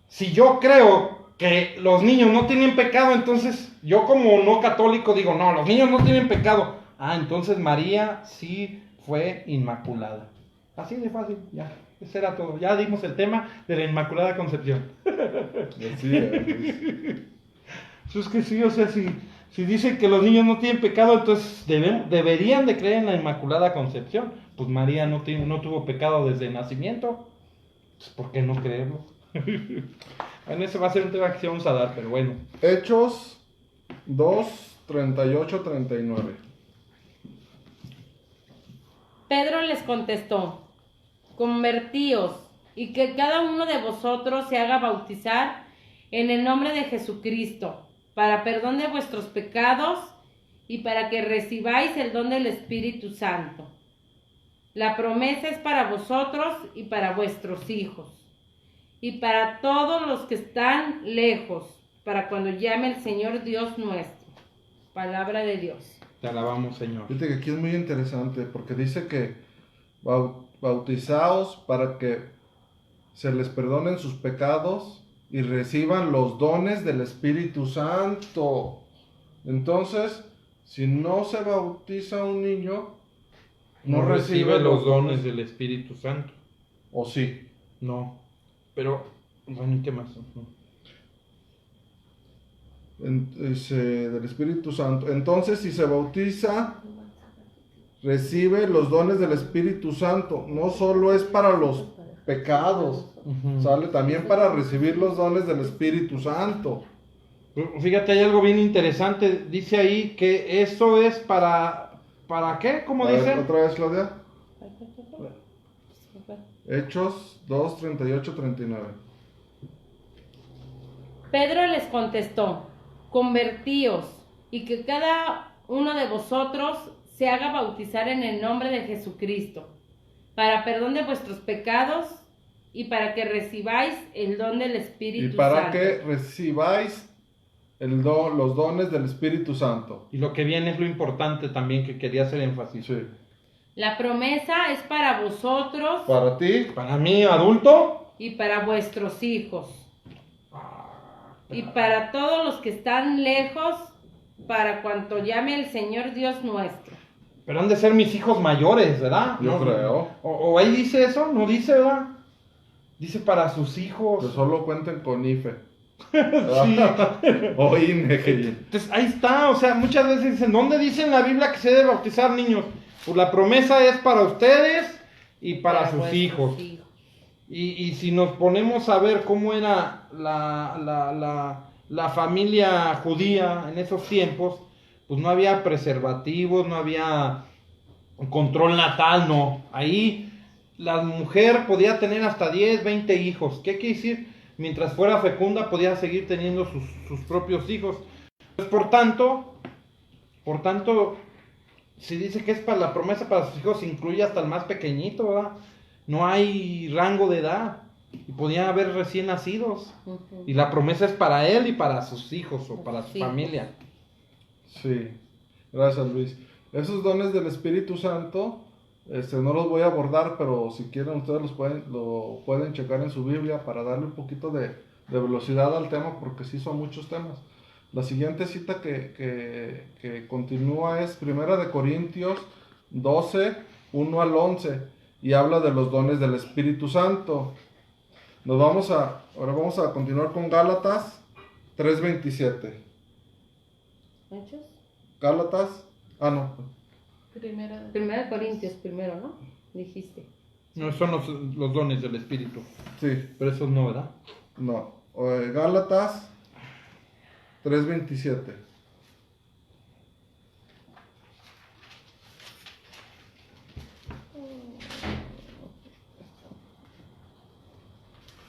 si yo creo que los niños no tienen pecado, entonces yo como no católico digo, no, los niños no tienen pecado. Entonces María sí fue inmaculada. Así de fácil, ya. Ese era todo. Ya dimos el tema de la Inmaculada Concepción. Así es. Es que sí, o sea, si dicen que los niños no tienen pecado, entonces deberían de creer en la Inmaculada Concepción. Pues María no tuvo pecado desde el nacimiento. Pues, ¿por qué no creerlo? Bueno, ese va a ser un tema que sí vamos a dar, pero bueno. Hechos 2, 38, 39. Pedro les contestó: convertíos, y que cada uno de vosotros se haga bautizar en el nombre de Jesucristo, para perdón de vuestros pecados, y para que recibáis el don del Espíritu Santo. La promesa es para vosotros y para vuestros hijos, y para todos los que están lejos, para cuando llame el Señor Dios nuestro. Palabra de Dios. Te alabamos, Señor. Fíjate que aquí es muy interesante, porque dice que bautizaos para que se les perdonen sus pecados y reciban los dones del Espíritu Santo. Entonces, si no se bautiza un niño, no recibe los dones del Espíritu Santo. ¿O sí? No. Pero, bueno, ¿y qué más? Del Espíritu Santo. Entonces, si se bautiza, recibe los dones del Espíritu Santo. No solo es para los pecados, sale también para recibir los dones del Espíritu Santo. Fíjate, hay algo bien interesante. Dice ahí que eso es ¿para qué? ¿Cómo dice? Otra vez, Claudia. Hechos 2, 38, 39. Pedro les contestó: convertíos, y que cada uno de vosotros se haga bautizar en el nombre de Jesucristo, para perdón de vuestros pecados, y para que recibáis el don del Espíritu Santo. Y para que recibáis los dones del Espíritu Santo. Y lo que viene es lo importante también que quería hacer énfasis. Sí. La promesa es para vosotros, Para ti, para mí, adulto, y para vuestros hijos, y para todos los que están lejos, para cuanto llame el Señor Dios nuestro. pero han de ser mis hijos mayores, ¿verdad? yo creo. O ahí dice eso, no dice, ¿verdad? Dice para sus hijos. Que solo cuenten con IFE. Sí. O INE. Entonces ahí está, o sea, muchas veces dicen, ¿dónde dice en la Biblia que se debe bautizar niños? Pues la promesa es para ustedes y para sus hijos. Y si nos ponemos a ver cómo era la familia judía en esos tiempos, pues no había preservativos, no había control natal, no. Ahí la mujer podía tener hasta 10, 20 hijos. ¿Qué quiere decir? Mientras fuera fecunda podía seguir teniendo sus propios hijos. Pues por tanto, si dice que es para la promesa para sus hijos, incluye hasta el más pequeñito, ¿verdad? No hay rango de edad. Y podían haber recién nacidos. Y la promesa es para él y para sus hijos o para su familia. Sí, gracias Luis. Esos dones del Espíritu Santo, no los voy a abordar, pero si quieren ustedes lo pueden checar en su Biblia para darle un poquito de velocidad al tema, porque sí son muchos temas. La siguiente cita que continúa es 1 Corintios 12, 1 al 11, y habla de los dones del Espíritu Santo. Ahora vamos a continuar con Gálatas 3:27. ¿Hechos? Gálatas, no. Primera Corintios primero, ¿no? Dijiste. No, son los dones del Espíritu. Sí, Pero esos no, ¿verdad? no. Gálatas 3:27.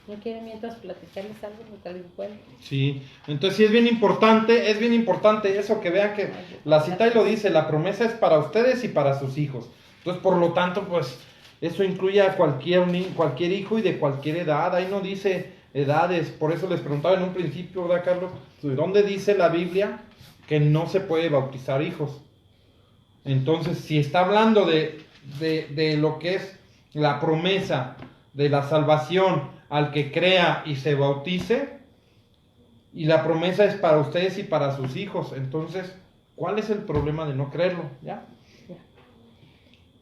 ¿No quieren mientras platicarles algo de tal encuentro? Sí, entonces sí es bien importante eso, que vean que la cita y lo dice, la promesa es para ustedes y para sus hijos. Entonces, por lo tanto, pues, eso incluye a cualquier hijo y de cualquier edad. Ahí no dice edades. Por eso les preguntaba en un principio, ¿verdad, Carlos? Sí. ¿Dónde dice la Biblia que no se puede bautizar hijos? Entonces, si está hablando de lo que es la promesa de la salvación al que crea y se bautice, y la promesa es para ustedes y para sus hijos, entonces, ¿cuál es el problema de no creerlo? ¿Ya?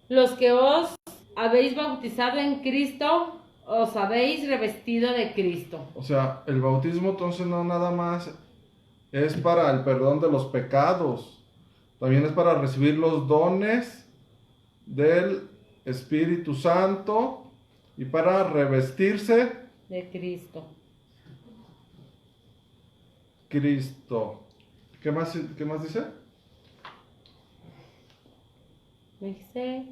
Los que os habéis bautizado en Cristo, os habéis revestido de Cristo. O sea, el bautismo entonces no nada más es para el perdón de los pecados, también es para recibir los dones del Espíritu Santo y para revestirse De Cristo. Cristo. ¿Qué más dice? Dice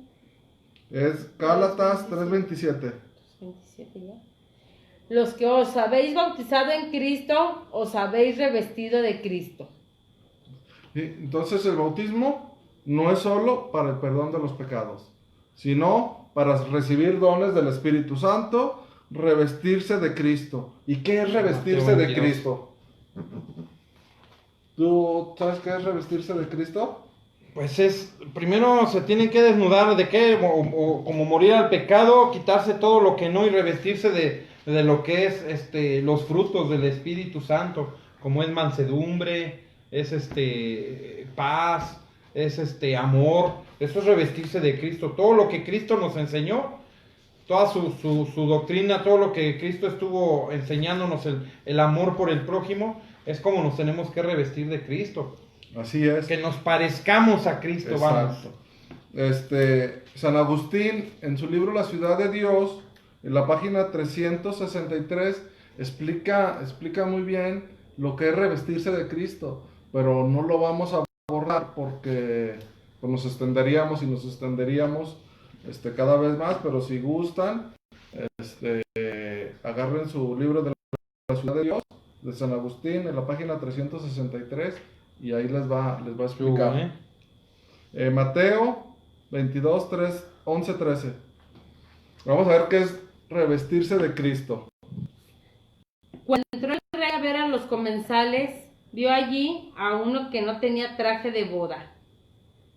Es Gálatas 3:27. 27 ya. Los que os habéis bautizado en Cristo, os habéis revestido de Cristo. Sí, entonces el bautismo no es solo para el perdón de los pecados, sino para recibir dones del Espíritu Santo, revestirse de Cristo. ¿Y qué es revestirse de Cristo? ¿Tú sabes qué es revestirse de Cristo? Pues primero se tienen que desnudar de qué, o como morir al pecado, quitarse todo lo que no y revestirse de lo que es los frutos del Espíritu Santo, como es mansedumbre, es paz, es amor. Eso es revestirse de Cristo. Todo lo que Cristo nos enseñó, toda su doctrina, todo lo que Cristo estuvo enseñándonos, el amor por el prójimo, es como nos tenemos que revestir de Cristo. Así es. Que nos parezcamos a Cristo, Exacto. Vamos. San Agustín, en su libro La ciudad de Dios, en la página 363, explica muy bien lo que es revestirse de Cristo, pero no lo vamos a abordar porque pues, nos extenderíamos cada vez más, pero si gustan, agarren su libro de La ciudad de Dios, de San Agustín, en la página 363, y ahí les va a explicar. Mateo 22, 11, 13. Vamos a ver qué es revestirse de Cristo. Cuando entró el rey a ver a los comensales, vio allí a uno que no tenía traje de boda.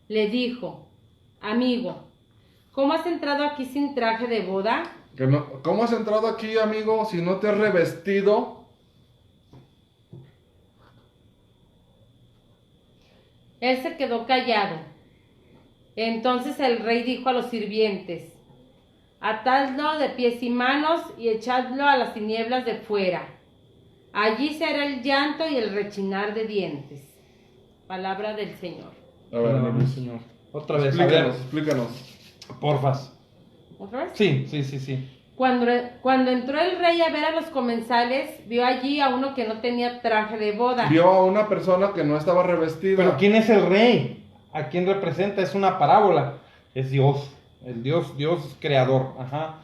Le dijo: amigo, ¿cómo has entrado aquí sin traje de boda? ¿Cómo has entrado aquí, amigo, si no te has revestido? Él se quedó callado. Entonces el rey dijo a los sirvientes: atadlo de pies y manos y echadlo a las tinieblas de fuera. Allí será el llanto y el rechinar de dientes. Palabra del Señor. A ver, Palabra Señor. Otra vez, explícanos. Porfas. ¿Otra vez? Sí. Cuando entró el rey a ver a los comensales, vio allí a uno que no tenía traje de boda. Vio a una persona que no estaba revestida. Pero ¿quién es el rey? ¿A quién representa? Es una parábola. Es Dios. El Dios creador. Ajá.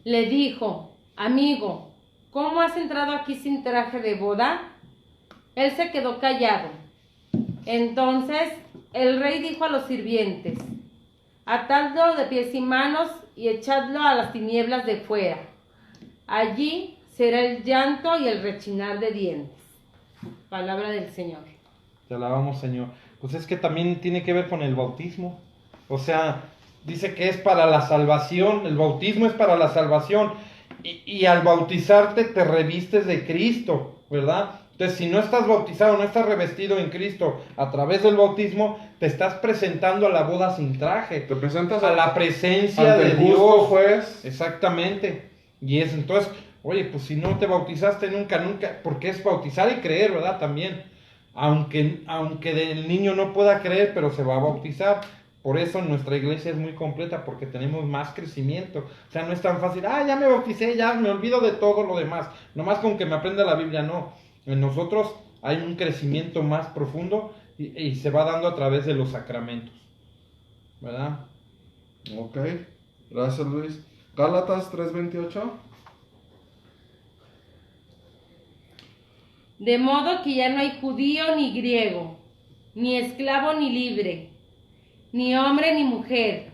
Le dijo: amigo, ¿cómo has entrado aquí sin traje de boda? Él se quedó callado. Entonces el rey dijo a los sirvientes: atadlo de pies y manos y echadlo a las tinieblas de fuera. Allí será el llanto y el rechinar de dientes. Palabra del Señor. Te alabamos, Señor. Pues es que también tiene que ver con el bautismo. O sea, dice que es para la salvación. El bautismo es para la salvación. Y al bautizarte te revistes de Cristo, ¿verdad? Entonces, si no estás bautizado, no estás revestido en Cristo a través del bautismo, te estás presentando a la boda sin traje. Te presentas a la presencia de Dios. Juez. Exactamente. Y es entonces, oye, pues si no te bautizaste nunca, porque es bautizar y creer, ¿verdad? También. Aunque el niño no pueda creer, pero se va a bautizar. Por eso nuestra iglesia es muy completa, porque tenemos más crecimiento. O sea, no es tan fácil, ya me bauticé, ya me olvido de todo lo demás. Nomás con que me aprenda la Biblia, no. En nosotros hay un crecimiento más profundo y se va dando a través de los sacramentos. ¿Verdad? Ok, gracias Luis. Gálatas 3:28. De modo que ya no hay judío ni griego, ni esclavo ni libre, ni hombre ni mujer,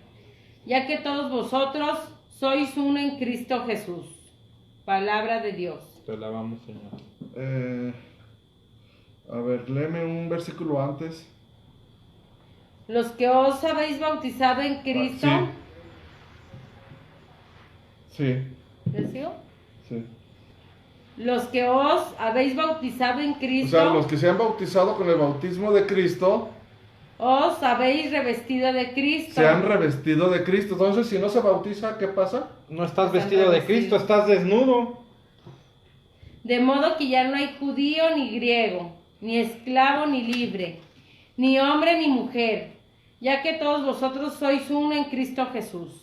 ya que todos vosotros sois uno en Cristo Jesús. Palabra de Dios. Te alabamos, Señor. A ver, léeme un versículo antes. Los que os habéis bautizado en Cristo. Sí. ¿Les sigo? Sí. Los que os habéis bautizado en Cristo. O sea, los que se han bautizado con el bautismo de Cristo. Os habéis revestido de Cristo. Se han revestido de Cristo. Entonces, si no se bautiza, ¿qué pasa? No estás vestido de Cristo, estás desnudo. De modo que ya no hay judío ni griego, ni esclavo ni libre, ni hombre ni mujer, ya que todos vosotros sois uno en Cristo Jesús.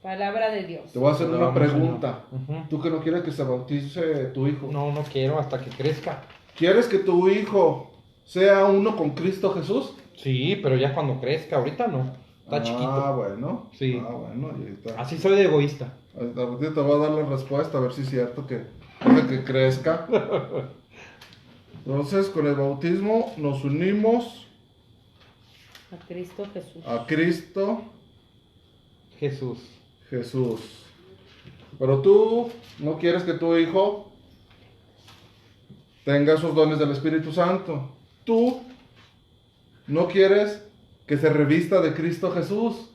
Palabra de Dios. Te voy a hacer una pregunta. Señor. ¿Tú que no quieres que se bautice tu hijo? No, no quiero hasta que crezca. ¿Quieres que tu hijo sea uno con Cristo Jesús? Sí, pero ya cuando crezca, ahorita no. Está chiquito. Ah, bueno. Sí. Ah, bueno, ahí está. Así soy de egoísta. Ahorita te voy a dar la respuesta, a ver si es cierto que puede que crezca. Entonces, con el bautismo nos unimos A Cristo Jesús. a Cristo Jesús. Jesús. Pero tú no quieres que tu hijo tenga esos dones del Espíritu Santo. Tú no quieres que se revista de Cristo Jesús.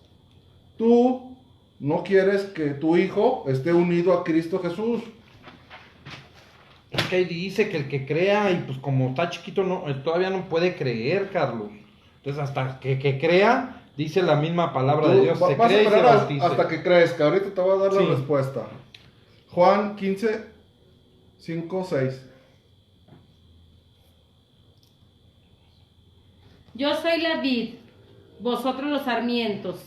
Tú no quieres que tu hijo esté unido a Cristo Jesús. Es que ahí dice que el que crea, y pues como está chiquito, no, todavía no puede creer, Carlos. Entonces hasta que crea, dice la misma palabra de Dios, se Vas a cree y se esperar bautice. hasta que crezca. Ahorita te voy a dar Sí. la respuesta. Juan 15, 5, 6. Yo soy la vid, vosotros los sarmientos.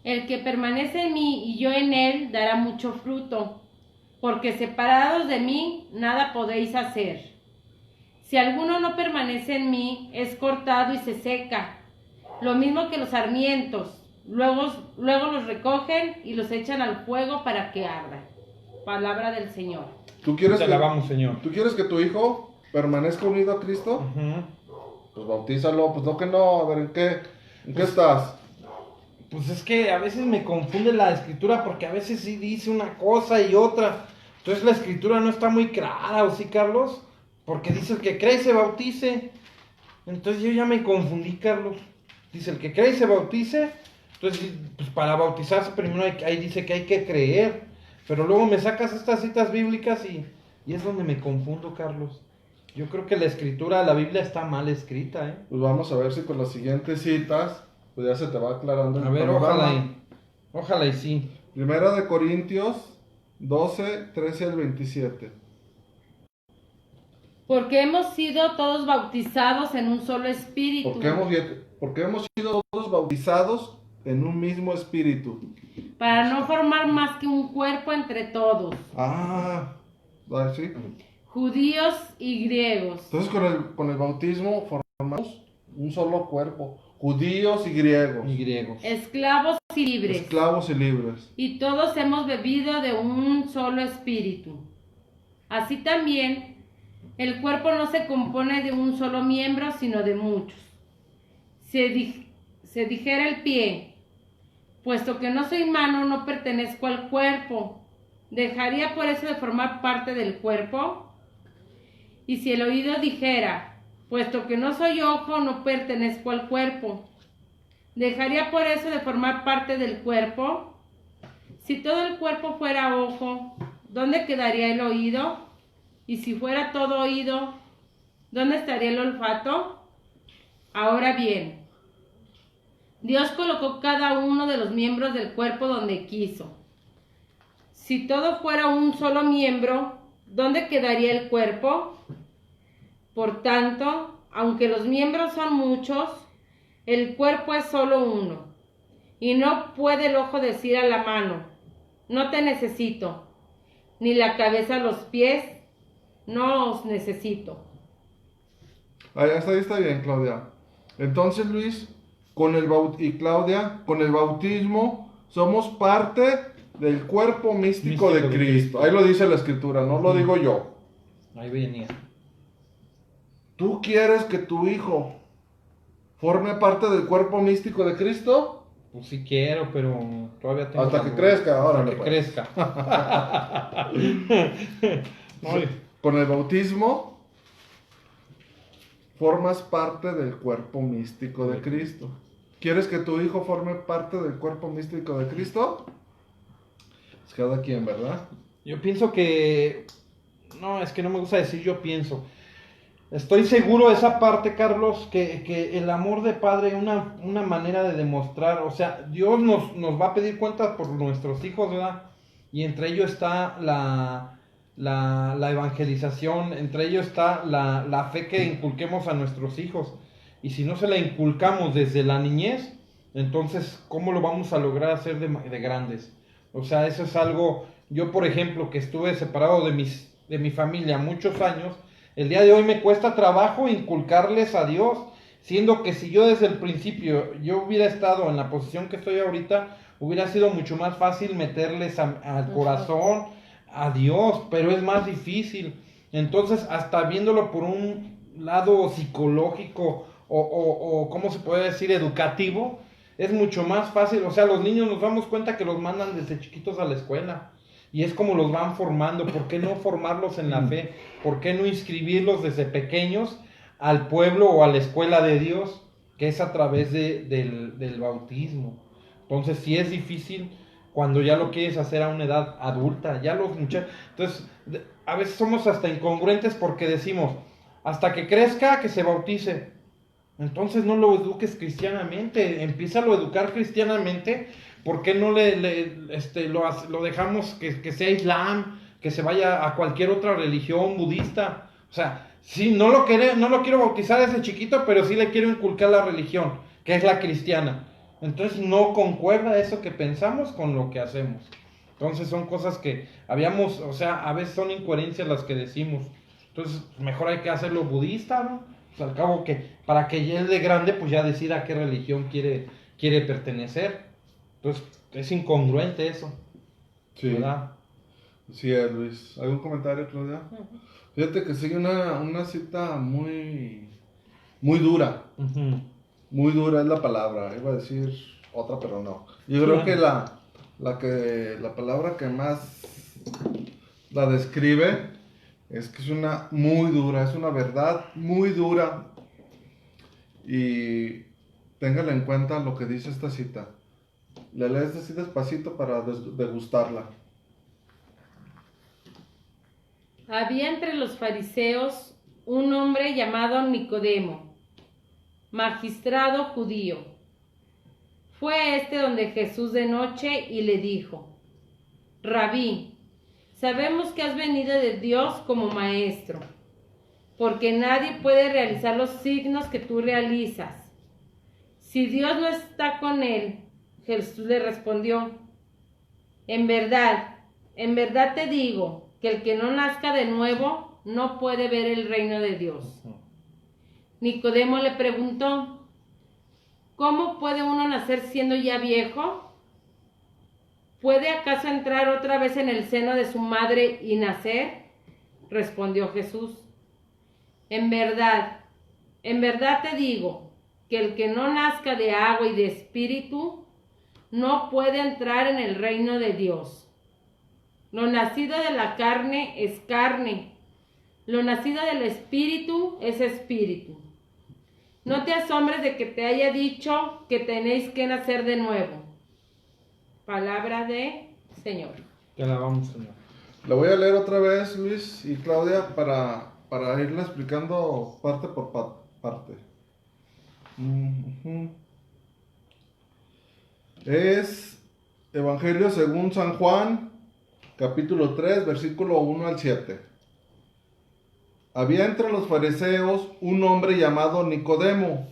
El que permanece en mí y yo en él dará mucho fruto, porque separados de mí nada podéis hacer. Si alguno no permanece en mí, es cortado y se seca, lo mismo que los sarmientos. Luego los recogen y los echan al fuego para que ardan. Palabra del Señor. ¿Tú quieres Te alabamos, Señor. ¿Tú quieres que tu hijo permanezca unido a Cristo? Ujú. Pues bautízalo. Pues no que no. A ver, ¿en qué estás? Pues es que a veces me confunde la escritura porque a veces sí dice una cosa y otra. Entonces la escritura no está muy clara, ¿o sí, Carlos? Porque dice el que cree y se bautice. Entonces yo ya me confundí, Carlos. Dice el que cree y se bautice. Entonces, pues para bautizarse primero ahí dice que hay que creer. Pero luego me sacas estas citas bíblicas y es donde me confundo, Carlos. Yo creo que la escritura, la Biblia está mal escrita, ¿eh? Pues vamos a ver si con las siguientes citas, pues ya se te va aclarando el A ver, panorama. ojalá y sí. Primera de Corintios 12, 13 al 27. Porque hemos sido todos bautizados en un solo espíritu. Porque hemos sido todos bautizados en un mismo espíritu. Para no formar más que un cuerpo entre todos, Sí. judíos y griegos, Entonces con el bautismo formamos un solo cuerpo. Judíos y griegos. Y griegos. esclavos y libres. Esclavos y libres. Y todos hemos bebido de un solo espíritu. Así también, el cuerpo no se compone de un solo miembro, sino de muchos. Se dijera el pie, puesto que no soy mano, no pertenezco al cuerpo. ¿Dejaría por eso de formar parte del cuerpo? Y si el oído dijera, puesto que no soy ojo, no pertenezco al cuerpo. ¿Dejaría por eso de formar parte del cuerpo? Si todo el cuerpo fuera ojo, ¿dónde quedaría el oído? Y si fuera todo oído, ¿dónde estaría el olfato? Ahora bien, Dios colocó cada uno de los miembros del cuerpo donde quiso. Si todo fuera un solo miembro, ¿dónde quedaría el cuerpo? Por tanto, aunque los miembros son muchos, el cuerpo es solo uno. Y no puede el ojo decir a la mano, no te necesito, ni la cabeza a los pies, no os necesito. Hasta ahí está bien, Claudia. Entonces, Luis, y Claudia, con el bautismo somos parte del cuerpo místico de Cristo. Ahí lo dice la Escritura, no lo digo yo. Ahí venía. ¿Tú quieres que tu hijo forme parte del cuerpo místico de Cristo? Pues sí quiero, pero todavía tengo... Hasta que crezca, ahora hasta que crezca. Con el bautismo formas parte del cuerpo místico de Cristo. ¿Quieres que tu hijo forme parte del cuerpo místico de Cristo? Es cada quien, ¿verdad? Yo pienso que... No, es que no me gusta decir yo pienso. Estoy seguro de esa parte, Carlos, que el amor de padre es una manera de demostrar, o sea, Dios nos va a pedir cuentas por nuestros hijos, ¿verdad? Y entre ellos está la evangelización, entre ellos está la fe que inculquemos a nuestros hijos. Y si no se la inculcamos desde la niñez, entonces, ¿cómo lo vamos a lograr hacer de grandes? O sea, eso es algo, yo por ejemplo, que estuve separado de mi familia muchos años, el día de hoy me cuesta trabajo inculcarles a Dios, siendo que si yo desde el principio yo hubiera estado en la posición que estoy ahorita, hubiera sido mucho más fácil meterles al corazón a Dios, pero es más difícil. Entonces, hasta viéndolo por un lado psicológico o ¿cómo se puede decir? Educativo, es mucho más fácil. O sea, los niños nos damos cuenta que los mandan desde chiquitos a la escuela. Y es como los van formando. ¿Por qué no formarlos en la fe? ¿Por qué no inscribirlos desde pequeños al pueblo o a la escuela de Dios? Que es a través del bautismo. Entonces, sí es difícil cuando ya lo quieres hacer a una edad adulta. Ya los muchachos... Entonces, a veces somos hasta incongruentes porque decimos, hasta que crezca, que se bautice. Entonces no lo eduques cristianamente. Empiézalo a educar cristianamente. ¿Por qué no lo dejamos que sea islam, que se vaya a cualquier otra religión budista? O sea, sí, no lo quiero bautizar desde chiquito, pero sí le quiero inculcar la religión, que es la cristiana. Entonces no concuerda eso que pensamos con lo que hacemos. Entonces son cosas que o sea, a veces son incoherencias las que decimos. Entonces mejor hay que hacerlo budista, ¿no? Pues al cabo que, para que él de grande, pues ya decida a qué religión quiere pertenecer. Entonces, es incongruente eso. Sí. ¿Verdad? Sí, Luis. ¿Algún comentario, Claudia? Fíjate que sigue una cita muy, muy dura. Muy dura es la palabra. Iba a decir otra, pero no. Yo creo que la palabra que más la describe es que es una muy dura, es una verdad muy dura. Y téngala en cuenta lo que dice esta cita. Le lees así despacito para degustarla. Había entre los fariseos un hombre llamado Nicodemo, magistrado judío. Fue este donde Jesús de noche y le dijo: Rabí, sabemos que has venido de Dios como maestro, porque nadie puede realizar los signos que tú realizas si Dios no está con él. Jesús le respondió: en verdad te digo que el que no nazca de nuevo no puede ver el reino de Dios. Nicodemo le preguntó: ¿cómo puede uno nacer siendo ya viejo? ¿Puede acaso entrar otra vez en el seno de su madre y nacer? Respondió Jesús: en verdad te digo que el que no nazca de agua y de espíritu no puede entrar en el reino de Dios. Lo nacido de la carne es carne, lo nacido del espíritu es espíritu. No te asombres de que te haya dicho que tenéis que nacer de nuevo. Palabra de Señor. Te alabamos, Señor. La voy a leer otra vez, Luis y Claudia, para irla explicando parte por parte. Es Evangelio según San Juan, capítulo 3, versículo 1 al 7. Había entre los fariseos un hombre llamado Nicodemo,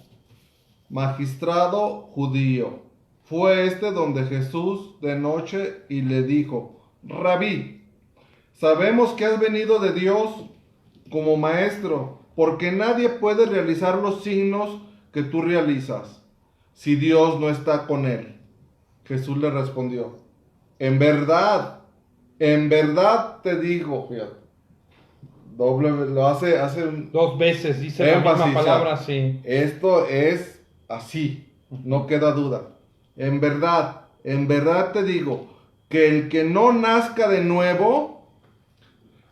magistrado judío. Fue este donde Jesús de noche y le dijo: Rabí, sabemos que has venido de Dios como maestro, porque nadie puede realizar los signos que tú realizas si Dios no está con él. Jesús le respondió: en verdad te digo, fíjate. Lo hace dos veces, dice énfasis, la misma palabra, sí. Esto es así, no queda duda. en verdad te digo, que el que no nazca de nuevo,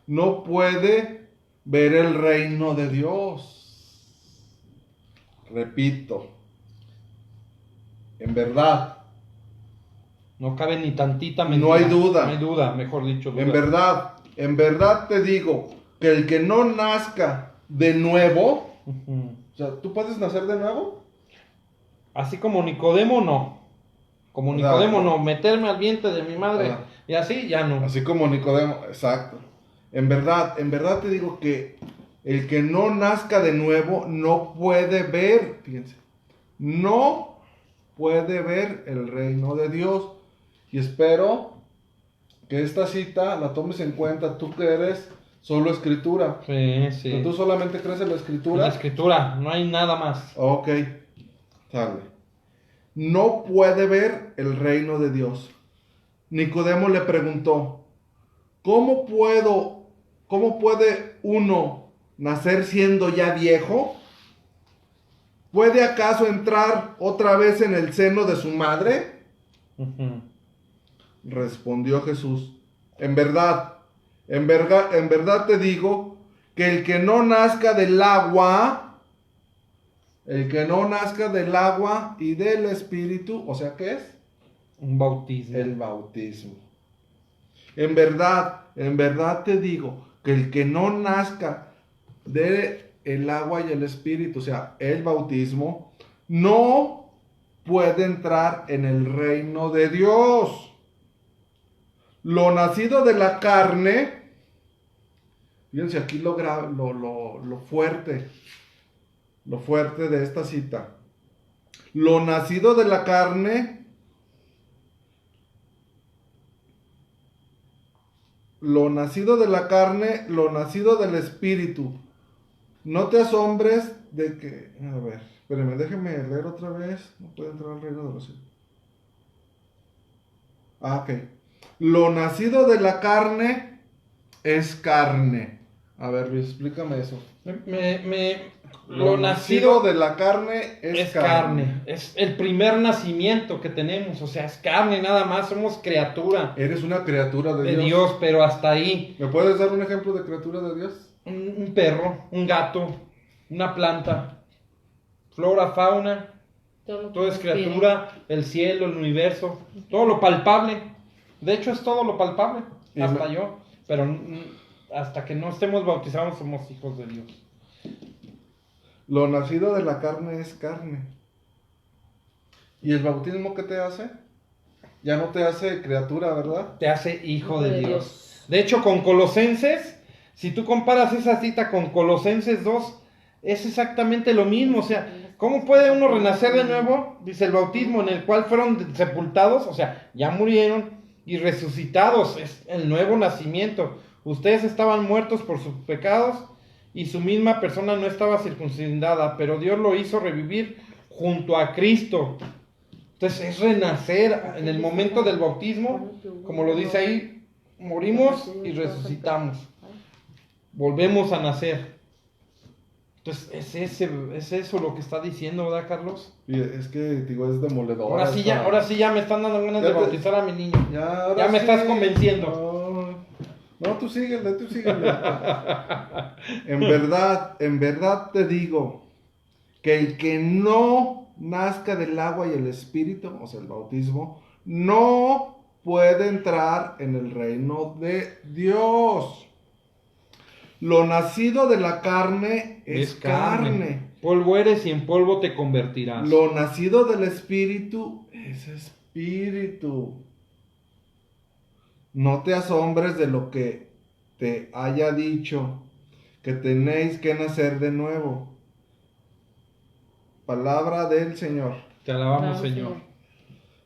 no puede ver el reino de Dios. Repito, en verdad. No cabe ni tantita mentira. No hay duda. No hay duda, mejor dicho. Duda. En verdad te digo, que el que no nazca de nuevo, o sea, ¿tú puedes nacer de nuevo? Así como Nicodemo, no. Como Nicodemo, no. Meterme al vientre de mi madre y así, ya no. Así como Nicodemo, exacto. En verdad te digo que el que no nazca de nuevo no puede ver, fíjense, no puede ver el reino de Dios. Y espero que esta cita la tomes en cuenta, tú que eres solo escritura. Sí. ¿Tú solamente crees en la escritura? En la escritura, no hay nada más. Ok, sale. No puede ver el reino de Dios. Nicodemo le preguntó, ¿cómo puede uno nacer siendo ya viejo? ¿Puede acaso entrar otra vez en el seno de su madre? Respondió Jesús, en verdad te digo que el que no nazca del agua y del Espíritu, o sea, ¿qué es? Un bautismo. El bautismo. En verdad te digo que el que no nazca del agua y el Espíritu, o sea, el bautismo, no puede entrar en el reino de Dios. Lo nacido de la carne, fíjense aquí lo fuerte de esta cita. Lo nacido de la carne, lo nacido del Espíritu. No te asombres de que, a ver, espérenme, déjenme leer otra vez. No puede entrar al reino de los cielos. Ok. Lo nacido de la carne es carne. A ver, Luis, explícame eso. Lo nacido de la carne es carne. Es el primer nacimiento que tenemos. O sea, es carne nada más. Somos criatura. Eres una criatura de Dios, pero hasta ahí. ¿Me puedes dar un ejemplo de criatura de Dios? Un perro, un gato, una planta, flora, fauna. Todo es criatura, el cielo, el universo, todo lo palpable. De hecho, es todo lo palpable, hasta yo. Pero hasta que no estemos bautizados, somos hijos de Dios. Lo nacido de la carne es carne. ¿Y el bautismo qué te hace? Ya no te hace criatura, ¿verdad? Te hace hijo de Dios. De hecho, con Colosenses, si tú comparas esa cita con Colosenses 2, es exactamente lo mismo. O sea, ¿cómo puede uno renacer de nuevo? Dice el bautismo en el cual fueron sepultados, o sea, ya murieron y resucitados. Es el nuevo nacimiento. Ustedes estaban muertos por sus pecados y su misma persona no estaba circuncidada, pero Dios lo hizo revivir junto a Cristo. Entonces es renacer en el momento del bautismo, como lo dice ahí, morimos y resucitamos. Volvemos a nacer. Entonces es eso lo que está diciendo, ¿verdad, Carlos? Y es que, digo, es demoledor. Ahora sí ya me están dando ganas de bautizar a mi niño. Ya me estás convenciendo. No, tú síguele. En verdad te digo que el que no nazca del agua y el Espíritu, o sea, el bautismo, no puede entrar en el reino de Dios. Lo nacido de la carne es carne. Polvo eres y en polvo te convertirás. Lo nacido del Espíritu es espíritu. No te asombres de lo que te haya dicho, que tenéis que nacer de nuevo. Palabra del Señor. Te alabamos, Señor.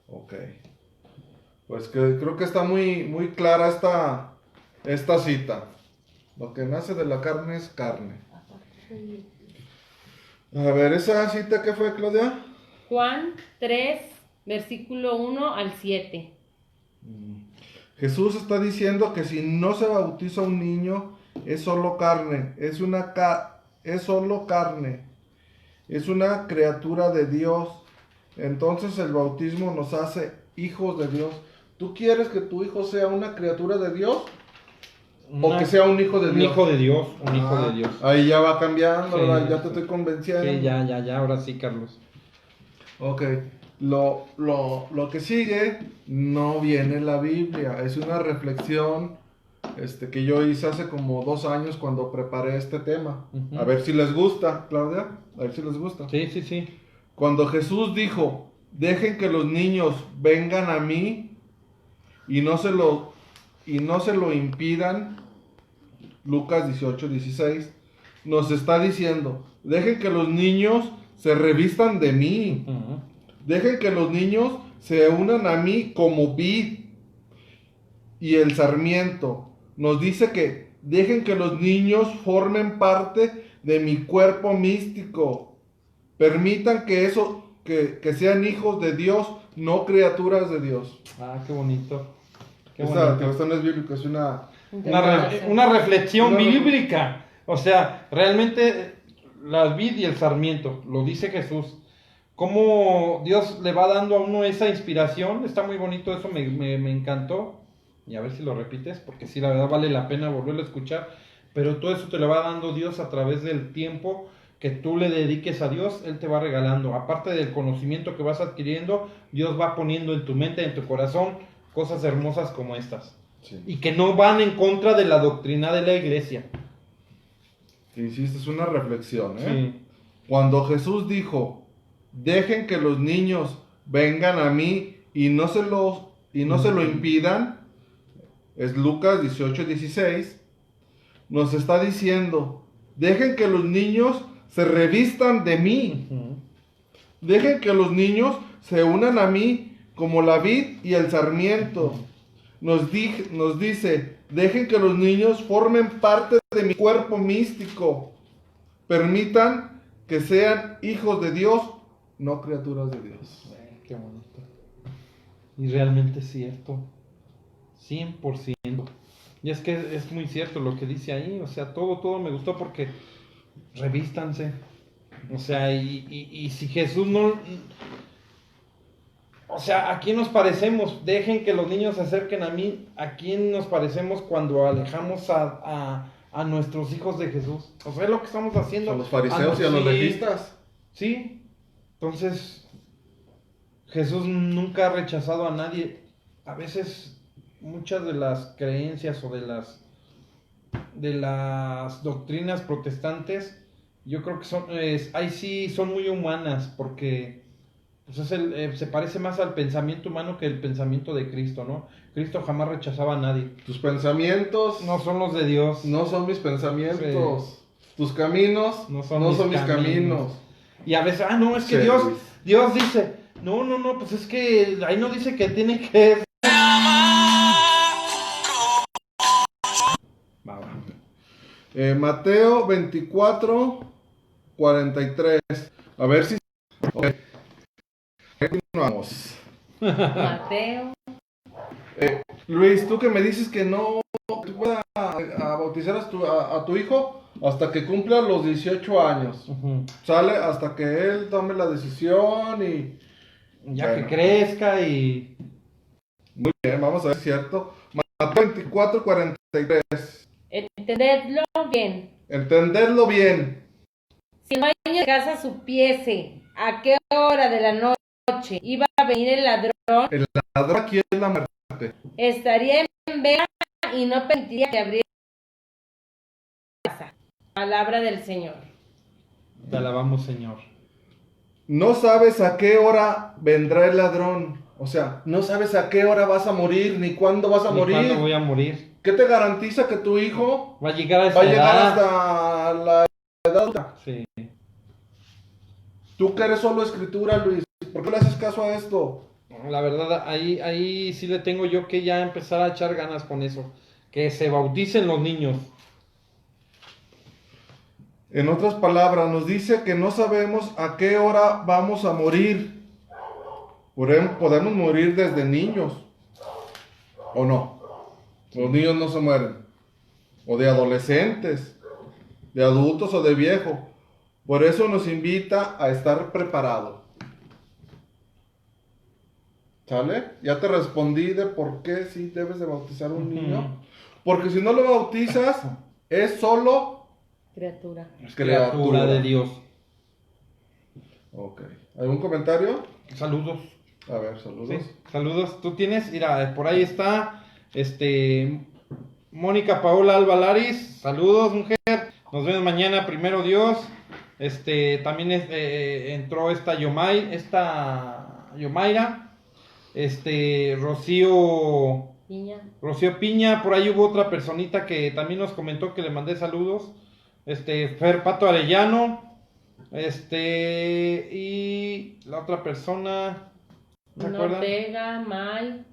Ok. Pues que creo que está muy clara esta cita. Lo que nace de la carne es carne. A ver, ¿esa cita qué fue, Claudia? Juan 3, versículo 1 al 7. Jesús está diciendo que si no se bautiza un niño, es solo carne, es solo carne, es una criatura de Dios Entonces el bautismo nos hace hijos de Dios. ¿Tú quieres que tu hijo sea una criatura de Dios? ¿O que sea un hijo de Dios? Un hijo de Dios, un hijo de Dios. Ahí ya va cambiando, Sí, ¿verdad? Ya te estoy convenciendo. Sí, ya, ahora sí, Carlos. Ok, lo que sigue no viene en la Biblia, es una reflexión que yo hice hace como 2 años cuando preparé este tema. Uh-huh. A ver si les gusta, Claudia, a ver si les gusta. Sí. Cuando Jesús dijo, dejen que los niños vengan a mí y no se lo impidan, Lucas 18:16, nos está diciendo, dejen que los niños se revistan de mí. Uh-huh. Dejen que los niños se unan a mí como vid y el sarmiento. Nos dice que dejen que los niños formen parte de mi cuerpo místico. Permitan que sean hijos de Dios, no criaturas de Dios. Ah, qué bonito. Esta no es bíblica, es una reflexión bíblica. O sea, realmente la vid y el sarmiento, lo dice Jesús. Cómo Dios le va dando a uno esa inspiración, está muy bonito, eso me encantó. Y a ver si lo repites, porque sí, la verdad vale la pena volverlo a escuchar. Pero todo eso te lo va dando Dios a través del tiempo que tú le dediques a Dios, Él te va regalando. Aparte del conocimiento que vas adquiriendo, Dios va poniendo en tu mente, en tu corazón, cosas hermosas como estas. Sí. Y que no van en contra de la doctrina de la iglesia. Insisto, es una reflexión, ¿eh? Sí. Cuando Jesús dijo, dejen que los niños vengan a mí y no se lo impidan, es Lucas 18:16, nos está diciendo, dejen que los niños se revistan de mí, dejen que los niños se unan a mí como la vid y el sarmiento. Nos dice, dejen que los niños formen parte de mi cuerpo místico, permitan que sean hijos de Dios, no criaturas de Dios. Qué bonito. Y realmente es cierto. 100%. Y es que es muy cierto lo que dice ahí. O sea, todo me gustó porque revístanse. O sea, y si Jesús no... O sea, ¿a quién nos parecemos? Dejen que los niños se acerquen a mí. ¿A quién nos parecemos cuando alejamos a nuestros hijos de Jesús? O sea, es lo que estamos haciendo. A los fariseos y a los legistas. Sí. Entonces, Jesús nunca ha rechazado a nadie. A veces, muchas de las creencias o de las doctrinas protestantes, yo creo que ahí sí son muy humanas, porque pues se parece más al pensamiento humano que el pensamiento de Cristo, ¿no? Cristo jamás rechazaba a nadie. Tus pensamientos no son los de Dios. No son mis pensamientos. Sí. Tus caminos no son mis caminos. Y a veces, no, es que sí, Dios dice, no, pues es que ahí no dice que tiene que... Mateo 24:43. A ver si... Okay. Continuamos. Mateo. Luis, tú que me dices que no puedas a bautizar a tu hijo hasta que cumpla los 18 años. Uh-huh. Sale hasta que él tome la decisión y... Ya que crezca y... Muy bien, vamos a ver, ¿cierto? Mateo 24:43. Entendedlo bien. Si no hay en casa supiese a qué hora de la noche iba a venir el ladrón. El ladrón aquí es la muerte. Estaría en vela y no permitiría que abriera la casa. Palabra del Señor. Te alabamos, Señor. No sabes a qué hora vendrá el ladrón. O sea, no sabes a qué hora vas a morir, ni cuándo vas a morir. ¿Cuándo voy a morir? ¿Qué te garantiza que tu hijo va a llegar hasta la edad adulta? Sí. Tú que eres solo escritura, Luis, ¿por qué le haces caso a esto? La verdad, ahí sí le tengo yo que ya empezar a echar ganas con eso. Que se bauticen los niños. En otras palabras, nos dice que no sabemos a qué hora vamos a morir. Podemos morir desde niños, ¿o no? Los niños no se mueren. O de adolescentes, de adultos o de viejos. Por eso nos invita a estar preparados. ¿Sale? Ya te respondí de por qué sí debes de bautizar a un niño. Porque si no lo bautizas, es solo Criatura. Criatura de Dios. Ok. ¿Algún comentario? Saludos. A ver, saludos. Sí, saludos. Tú tienes, mira, por ahí está, Mónica Paola Alvalaris. Saludos, mujer. Nos vemos mañana, primero Dios. También entró esta Yomaira. Rocío Piña, por ahí hubo otra personita que también nos comentó que le mandé saludos. Fer Pato Arellano. Y la otra persona, ¿se acuerdan? Ortega, May.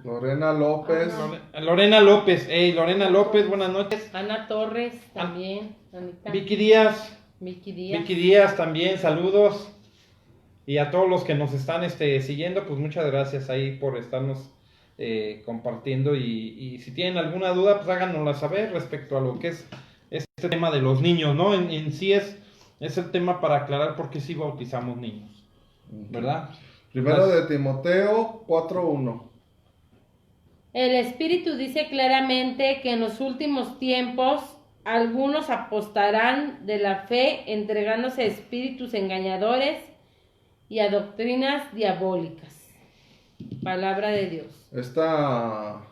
Lorena López. Lorena López, Lorena López, buenas noches. Ana Torres también. Vicky Díaz. Vicky Díaz. Vicky Díaz también, saludos. Y a todos los que nos están siguiendo, pues muchas gracias ahí por estarnos compartiendo. Y si tienen alguna duda, pues háganosla saber respecto a lo que es este tema de los niños, ¿no? En sí es el tema para aclarar por qué sí bautizamos niños, ¿verdad? Primero de Timoteo 4:1. El Espíritu dice claramente que en los últimos tiempos algunos apostarán de la fe, entregándose a espíritus engañadores y a doctrinas diabólicas. Palabra de Dios. Esta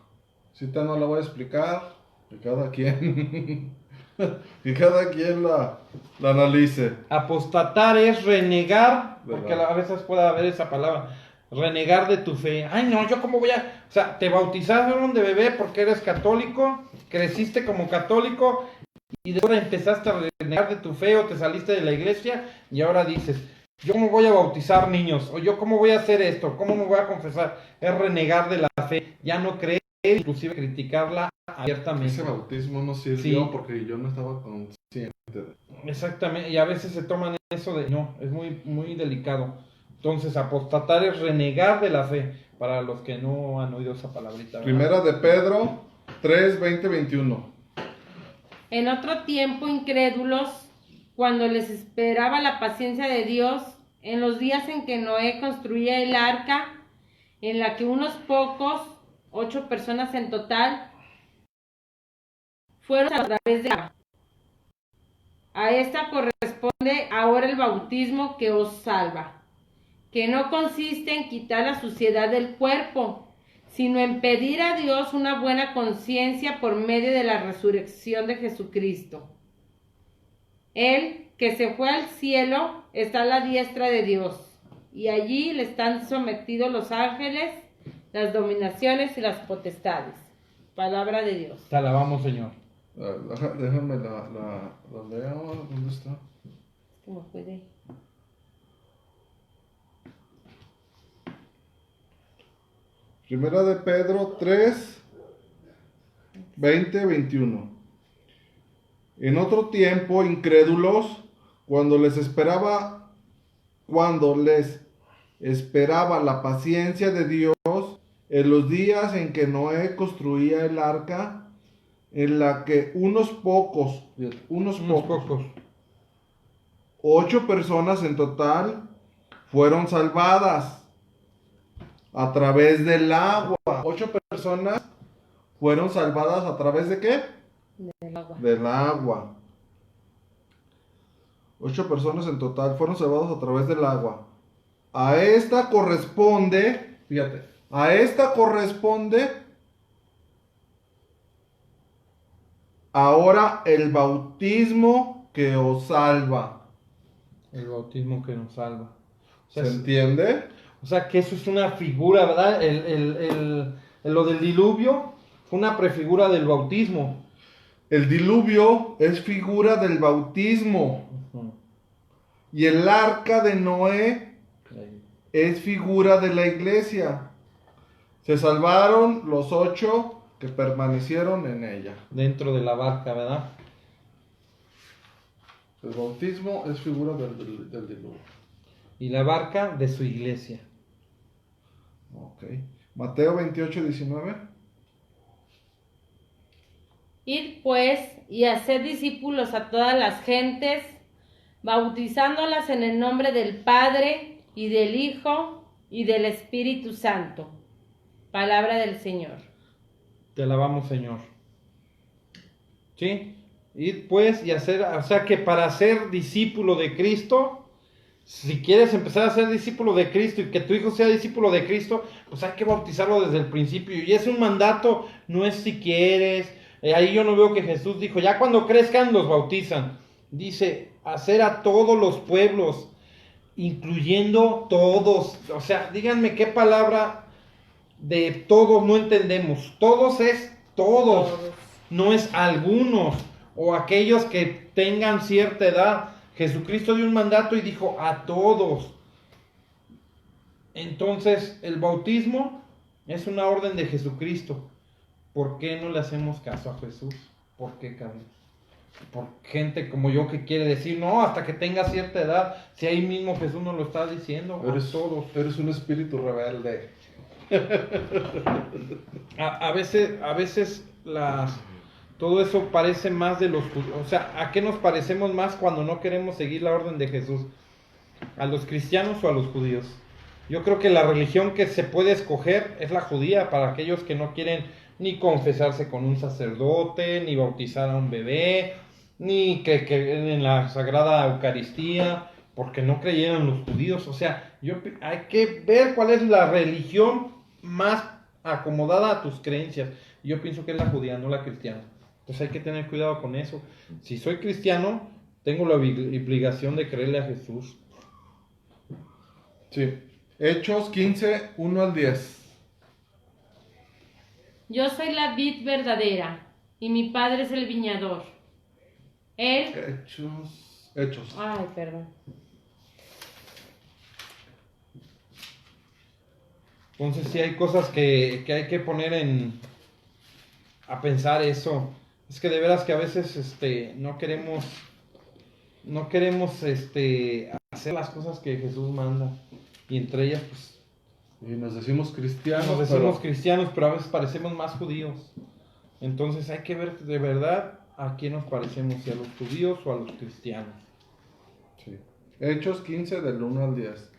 cita no la voy a explicar, que cada quien que cada quien la analice. Apostatar es renegar, porque a veces puede haber esa palabra, renegar de tu fe. Ay, no, yo cómo voy a... O sea, te bautizaron de bebé porque eres católico, creciste como católico y después empezaste a renegar de tu fe o te saliste de la iglesia y ahora dices, yo cómo voy a bautizar niños, o yo cómo voy a hacer esto, cómo me voy a confesar. Es renegar de la fe, ya no creer, inclusive criticarla abiertamente. Ese bautismo no sirvió Sí. porque yo no estaba consciente. Exactamente, y a veces se toman eso de, no, es muy, muy delicado. Entonces, apostatar es renegar de la fe, para los que no han oído esa palabrita, ¿verdad? Primera de Pedro 3:20-21. En otro tiempo incrédulos, cuando les esperaba la paciencia de Dios, en los días en que Noé construía el arca, en la que unos pocos, 8 personas en total, fueron a través de agua. A esta corresponde ahora el bautismo que os salva, que no consiste en quitar la suciedad del cuerpo, sino en pedir a Dios una buena conciencia por medio de la resurrección de Jesucristo. Él, que se fue al cielo, está a la diestra de Dios, y allí le están sometidos los ángeles, las dominaciones y las potestades. Palabra de Dios. Te alabamos, Señor. Déjame la leo. ¿Dónde está? ¿Cómo puede? Primera de Pedro 3:20-21. En otro tiempo, incrédulos, cuando les esperaba la paciencia de Dios, en los días en que Noé construía el arca, en la que unos pocos, 8 personas en total, fueron salvadas a través del agua. 8 personas fueron salvadas a través de ¿qué? Del agua. Del agua. 8 personas en total fueron salvadas a través del agua. A esta corresponde, fíjate, ahora el bautismo que os salva. El bautismo que nos salva. O sea, ¿Se entiende? O sea, que eso es una figura, ¿verdad? Lo del diluvio fue una prefigura del bautismo. El diluvio es figura del bautismo. Uh-huh. Y el arca de Noé es figura de la iglesia. Se salvaron los 8 que permanecieron en ella. Dentro de la barca, ¿verdad? El bautismo es figura del diluvio. Y la barca de su iglesia. Ok. Mateo 28:19. Id pues y haced discípulos a todas las gentes, bautizándolas en el nombre del Padre y del Hijo y del Espíritu Santo. Palabra del Señor. Te alabamos, Señor. ¿Sí? Ir pues y hacer, o sea que para ser discípulo de Cristo, si quieres empezar a ser discípulo de Cristo y que tu hijo sea discípulo de Cristo, pues hay que bautizarlo desde el principio. Y es un mandato, no es si quieres. Ahí yo no veo que Jesús dijo, ya cuando crezcan los bautizan. Dice, hacer a todos los pueblos, incluyendo todos. O sea, díganme qué palabra de todos no entendemos. Todos es todos. No es algunos o aquellos que tengan cierta edad. Jesucristo dio un mandato y dijo a todos. Entonces, el bautismo es una orden de Jesucristo. ¿Por qué no le hacemos caso a Jesús? ¿Por qué, Carlos? Por gente como yo que quiere decir, no, hasta que tenga cierta edad, si ahí mismo Jesús nos lo está diciendo. Eres un espíritu rebelde. A veces todo eso parece más de los judíos. O sea, ¿a qué nos parecemos más cuando no queremos seguir la orden de Jesús? ¿A los cristianos o a los judíos? Yo creo que la religión que se puede escoger es la judía, para aquellos que no quieren ni confesarse con un sacerdote, ni bautizar a un bebé, ni que en la Sagrada Eucaristía, porque no creyeron los judíos. O sea, hay que ver cuál es la religión más acomodada a tus creencias. Yo pienso que es la judía, no la cristiana. Entonces hay que tener cuidado con eso. Si soy cristiano, tengo la obligación de creerle a Jesús. Sí. Hechos 15, 1 al 10. Yo soy la vid verdadera, y mi padre es el viñador. Él... Hechos. Ay, perdón. Entonces sí hay cosas que hay que poner a pensar eso. Es que de veras que a veces no queremos hacer las cosas que Jesús manda. Y entre ellas, pues, y nos decimos cristianos. Cristianos, pero a veces parecemos más judíos. Entonces hay que ver de verdad a quién nos parecemos, si a los judíos o a los cristianos. Sí. Hechos 15 del 1 al 10.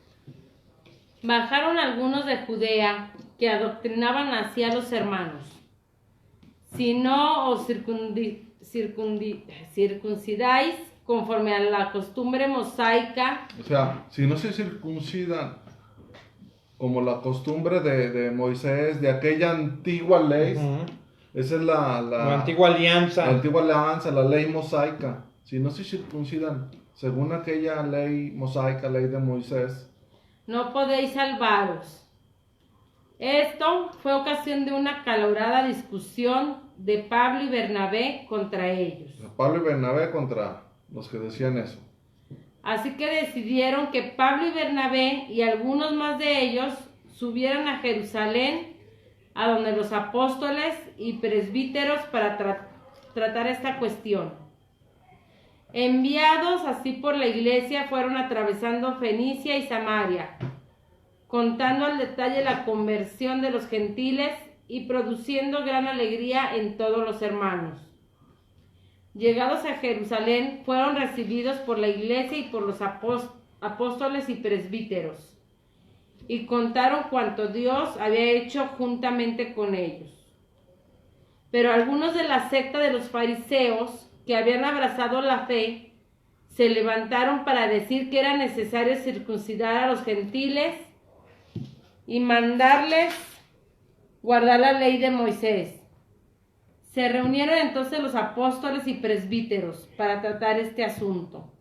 Bajaron algunos de Judea que adoctrinaban así a los hermanos. Si no os circuncidáis conforme a la costumbre mosaica. O sea, si no se circuncidan como la costumbre de Moisés, de aquella antigua ley, esa es la antigua alianza. La antigua alianza, la ley mosaica. Si no se circuncidan según aquella ley mosaica, ley de Moisés, no podéis salvaros. Esto fue ocasión de una acalorada discusión de Pablo y Bernabé contra ellos. Pablo y Bernabé contra los que decían eso. Así que decidieron que Pablo y Bernabé y algunos más de ellos subieran a Jerusalén, a donde los apóstoles y presbíteros para tratar esta cuestión. Enviados así por la iglesia, fueron atravesando Fenicia y Samaria, contando al detalle la conversión de los gentiles y produciendo gran alegría en todos los hermanos. Llegados a Jerusalén, fueron recibidos por la iglesia y por los apóstoles y presbíteros, y contaron cuanto Dios había hecho juntamente con ellos. Pero algunos de la secta de los fariseos, que habían abrazado la fe, se levantaron para decir que era necesario circuncidar a los gentiles y mandarles guardar la ley de Moisés. Se reunieron entonces los apóstoles y presbíteros para tratar este asunto.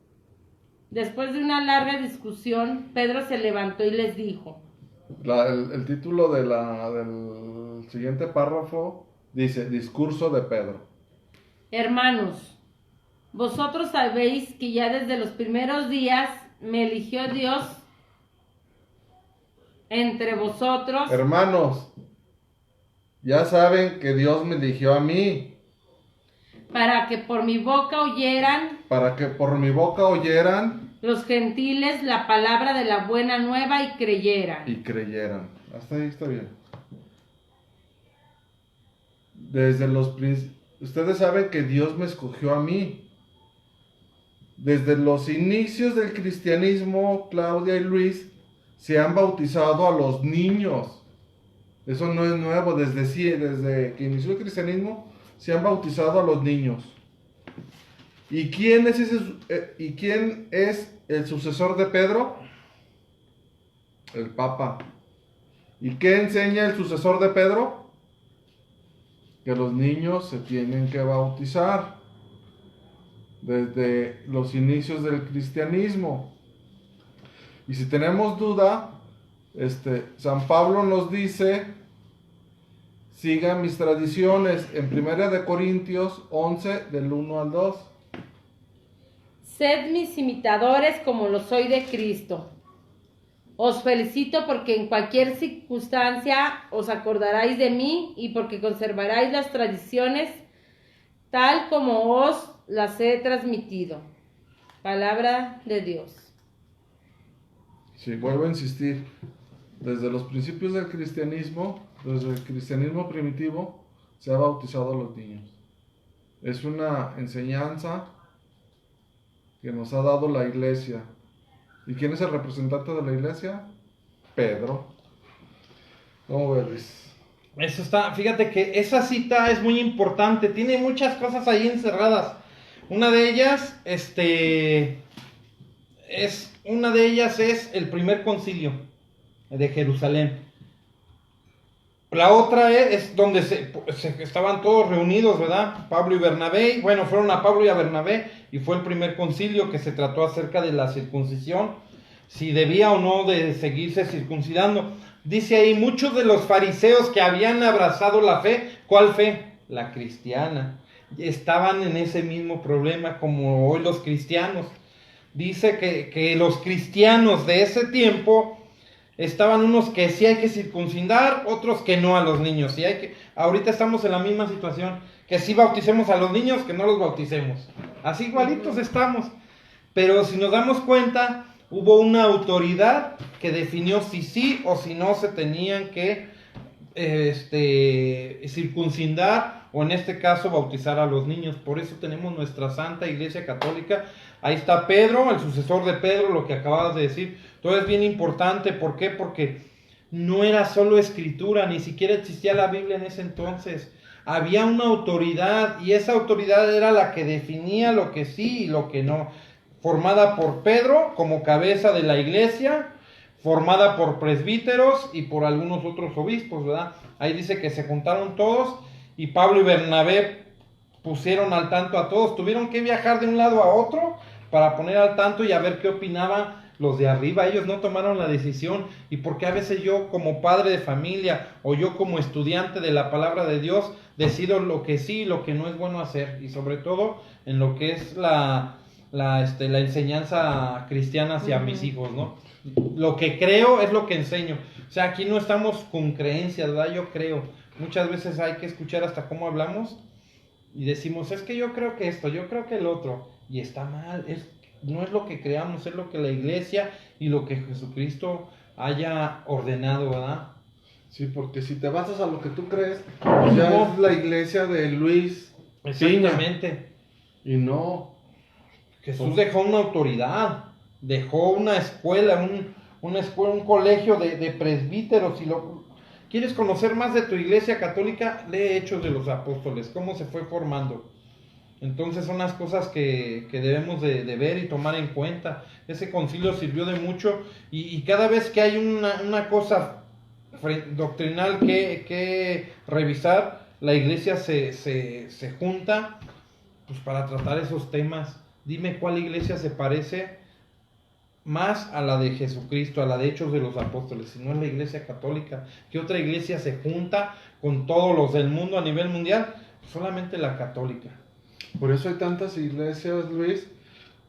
Después de una larga discusión, Pedro se levantó y les dijo. El título del siguiente párrafo dice, discurso de Pedro. Hermanos, vosotros sabéis que ya desde los primeros días me eligió Dios entre vosotros. Hermanos, ya saben que Dios me eligió a mí. Para que por mi boca oyeran. Para que por mi boca oyeran. Los gentiles la palabra de la buena nueva y creyeran. Y creyeran. Hasta ahí está bien. Ustedes saben que Dios me escogió a mí. Desde los inicios del cristianismo, Claudia y Luis, se han bautizado a los niños. Eso no es nuevo, desde que inició el cristianismo se han bautizado a los niños. ¿Y quién es el sucesor de Pedro? El Papa. ¿Y qué enseña el sucesor de Pedro? Que los niños se tienen que bautizar desde los inicios del cristianismo. Y si tenemos duda, San Pablo nos dice: sigan mis tradiciones, en 1 Corintios 11, del 1 al 2. Sed mis imitadores como lo soy de Cristo. Os felicito porque en cualquier circunstancia os acordaráis de mí y porque conservaráis las tradiciones tal como os las he transmitido. Palabra de Dios. Sí, vuelvo a insistir, desde los principios del cristianismo, desde el cristianismo primitivo, se ha bautizado a los niños. Es una enseñanza que nos ha dado la iglesia. ¿Y quién es el representante de la iglesia? Pedro. ¿Cómo ves, Luis? Eso está, fíjate que esa cita es muy importante, tiene muchas cosas ahí encerradas. Una de ellas es el primer concilio de Jerusalén. La otra es donde estaban todos reunidos, ¿verdad? Pablo y Bernabé. Bueno, fueron a Pablo y a Bernabé y fue el primer concilio que se trató acerca de la circuncisión, si debía o no de seguirse circuncidando. Dice ahí, muchos de los fariseos que habían abrazado la fe, ¿cuál fe? La cristiana. Estaban en ese mismo problema como hoy los cristianos. Dice que los cristianos de ese tiempo estaban unos que sí hay que circuncidar, otros que no a los niños. Ahorita estamos en la misma situación, que sí bauticemos a los niños, que no los bauticemos. Así igualitos estamos. Pero si nos damos cuenta, hubo una autoridad que definió si sí o si no se tenían que circuncidar, o en este caso bautizar a los niños. Por eso tenemos nuestra Santa Iglesia Católica. Ahí está Pedro, el sucesor de Pedro, lo que acababas de decir. Todo es bien importante. ¿Por qué? Porque no era solo escritura, ni siquiera existía la Biblia en ese entonces. Había una autoridad, y esa autoridad era la que definía lo que sí y lo que no. Formada por Pedro como cabeza de la iglesia, formada por presbíteros y por algunos otros obispos, ¿verdad? Ahí dice que se juntaron todos y Pablo y Bernabé pusieron al tanto a todos. Tuvieron que viajar de un lado a otro para poner al tanto y a ver qué opinaban los de arriba. Ellos no tomaron la decisión. Y porque a veces yo como padre de familia o yo como estudiante de la palabra de Dios decido lo que sí y lo que no es bueno hacer, y sobre todo en lo que es la enseñanza cristiana hacia mis hijos, ¿no? Lo que creo es lo que enseño. O sea, aquí no estamos con creencias, ¿verdad? Yo creo. Muchas veces hay que escuchar hasta cómo hablamos y decimos, es que yo creo que esto, yo creo que el otro, y está mal. No es lo que creamos, es lo que la iglesia y lo que Jesucristo haya ordenado, ¿verdad? Sí, porque si te basas a lo que tú crees, pues ya es la iglesia de Luis. Exactamente. Piña. Y no. Jesús dejó una autoridad, dejó una escuela, un colegio de presbíteros. Si quieres conocer más de tu iglesia católica, lee Hechos de los Apóstoles, cómo se fue formando. Entonces son las cosas que debemos de ver y tomar en cuenta. Ese concilio sirvió de mucho, y cada vez que hay una cosa doctrinal que revisar, la iglesia se junta pues para tratar esos temas. Dime cuál iglesia se parece más a la de Jesucristo, a la de Hechos de los Apóstoles, si no es la iglesia católica. ¿Qué otra iglesia se junta con todos los del mundo a nivel mundial? Solamente la católica. Por eso hay tantas iglesias, Luis,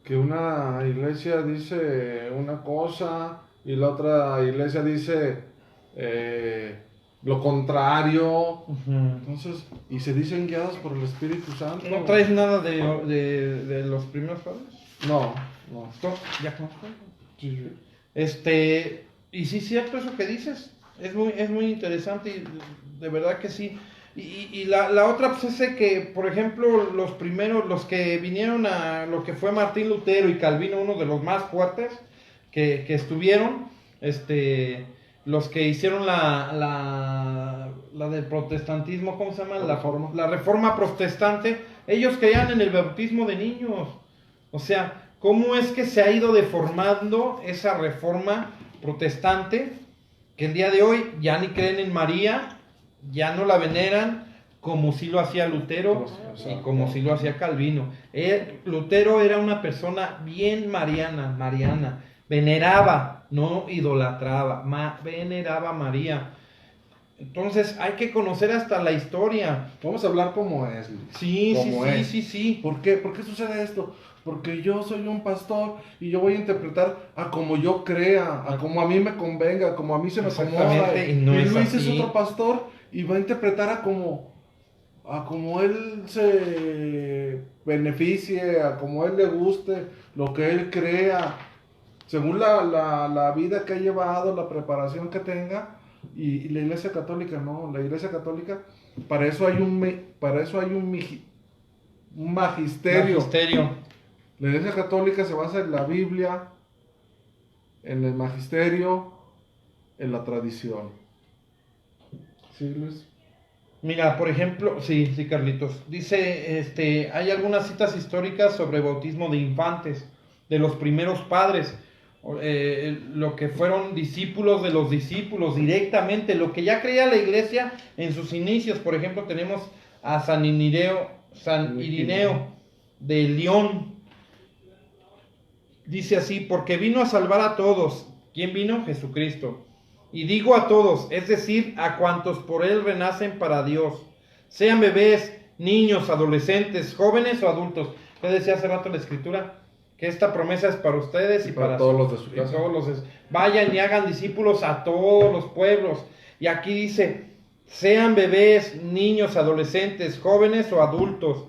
que una iglesia dice una cosa y la otra iglesia dice lo contrario. Entonces, y se dicen guiadas por el Espíritu Santo. ¿No traes nada de los primeros padres? No. ¿Ya conozco? Sí. Y sí es cierto eso que dices, es muy interesante, y de verdad que sí. Y la otra pues es que, por ejemplo, los primeros, los que vinieron a lo que fue Martín Lutero y Calvino, uno de los más fuertes que estuvieron, los que hicieron la del protestantismo, ¿cómo se llama? La reforma protestante, ellos creían en el bautismo de niños. O sea, ¿cómo es que se ha ido deformando esa reforma protestante? Que el día de hoy ya ni creen en María, ya no la veneran, como si lo hacía Lutero y como si lo hacía Calvino. Lutero era una persona bien mariana, veneraba, no idolatraba, veneraba a María. Entonces hay que conocer hasta la historia. Vamos a hablar como es. Sí. ¿Por qué sucede esto? Porque yo soy un pastor y yo voy a interpretar a como yo crea, a como a mí me convenga, a como a mí se me acomoda. Y no es Luis así. es otro pastor y va a interpretar a como él se beneficie, a como él le guste, lo que él crea, según la vida que ha llevado, la preparación que tenga. Y la Iglesia Católica no, la Iglesia Católica, para eso hay un magisterio. La Iglesia Católica se basa en la Biblia, en el magisterio, en la tradición. ¿Sí, Luis? Mira, por ejemplo, sí, Carlitos. Dice, hay algunas citas históricas sobre bautismo de infantes, de los primeros padres, lo que fueron discípulos de los discípulos directamente, lo que ya creía la iglesia en sus inicios. Por ejemplo, tenemos a San Irineo de León. Dice así: porque vino a salvar a todos. ¿Quién vino? Jesucristo. Y digo a todos, es decir, a cuantos por él renacen para Dios, sean bebés, niños, adolescentes, jóvenes o adultos. ¿Qué decía hace rato la Escritura? Que esta promesa es para ustedes y para todos los de su casa. Vayan y hagan discípulos a todos los pueblos. Y aquí dice, sean bebés, niños, adolescentes, jóvenes o adultos.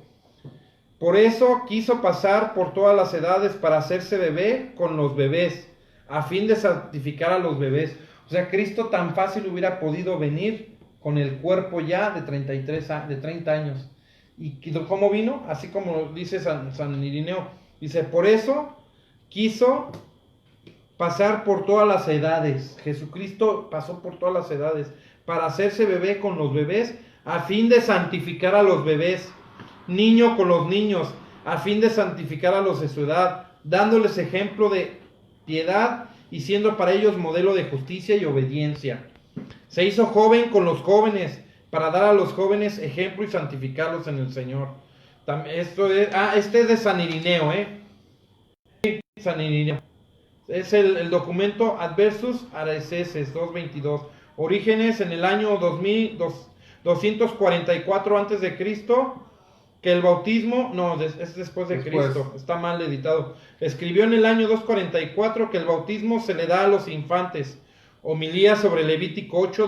Por eso quiso pasar por todas las edades para hacerse bebé con los bebés, a fin de santificar a los bebés. O sea, Cristo tan fácil hubiera podido venir con el cuerpo ya de 30 años. ¿Y cómo vino? Así como dice San Irineo. Dice, por eso quiso pasar por todas las edades. Jesucristo pasó por todas las edades para hacerse bebé con los bebés, a fin de santificar a los bebés. Niño con los niños, a fin de santificar a los de su edad, dándoles ejemplo de piedad y siendo para ellos modelo de justicia y obediencia. Se hizo joven con los jóvenes, para dar a los jóvenes ejemplo y santificarlos en el Señor. Este es de San Irineo, San Irineo. Es el documento Adversus Araceses 222. Orígenes en el año 244 antes de Cristo. Que el bautismo, es después de Cristo, está mal editado. Escribió en el año 244 que el bautismo se le da a los infantes. Homilía sobre Levítico 8,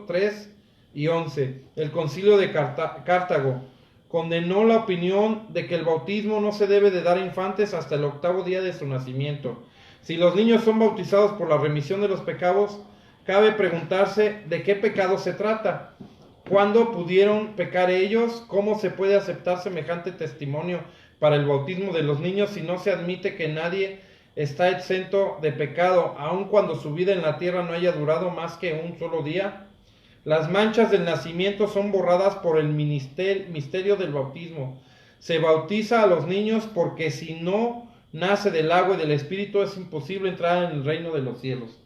3 y 11. El concilio de Cartago condenó la opinión de que el bautismo no se debe de dar a infantes hasta el 8º día de su nacimiento. Si los niños son bautizados por la remisión de los pecados, cabe preguntarse de qué pecado se trata. ¿Cuándo pudieron pecar ellos? ¿Cómo se puede aceptar semejante testimonio para el bautismo de los niños si no se admite que nadie está exento de pecado, aun cuando su vida en la tierra no haya durado más que un solo día? Las manchas del nacimiento son borradas por el misterio del bautismo. Se bautiza a los niños porque si no nace del agua y del Espíritu es imposible entrar en el reino de los cielos.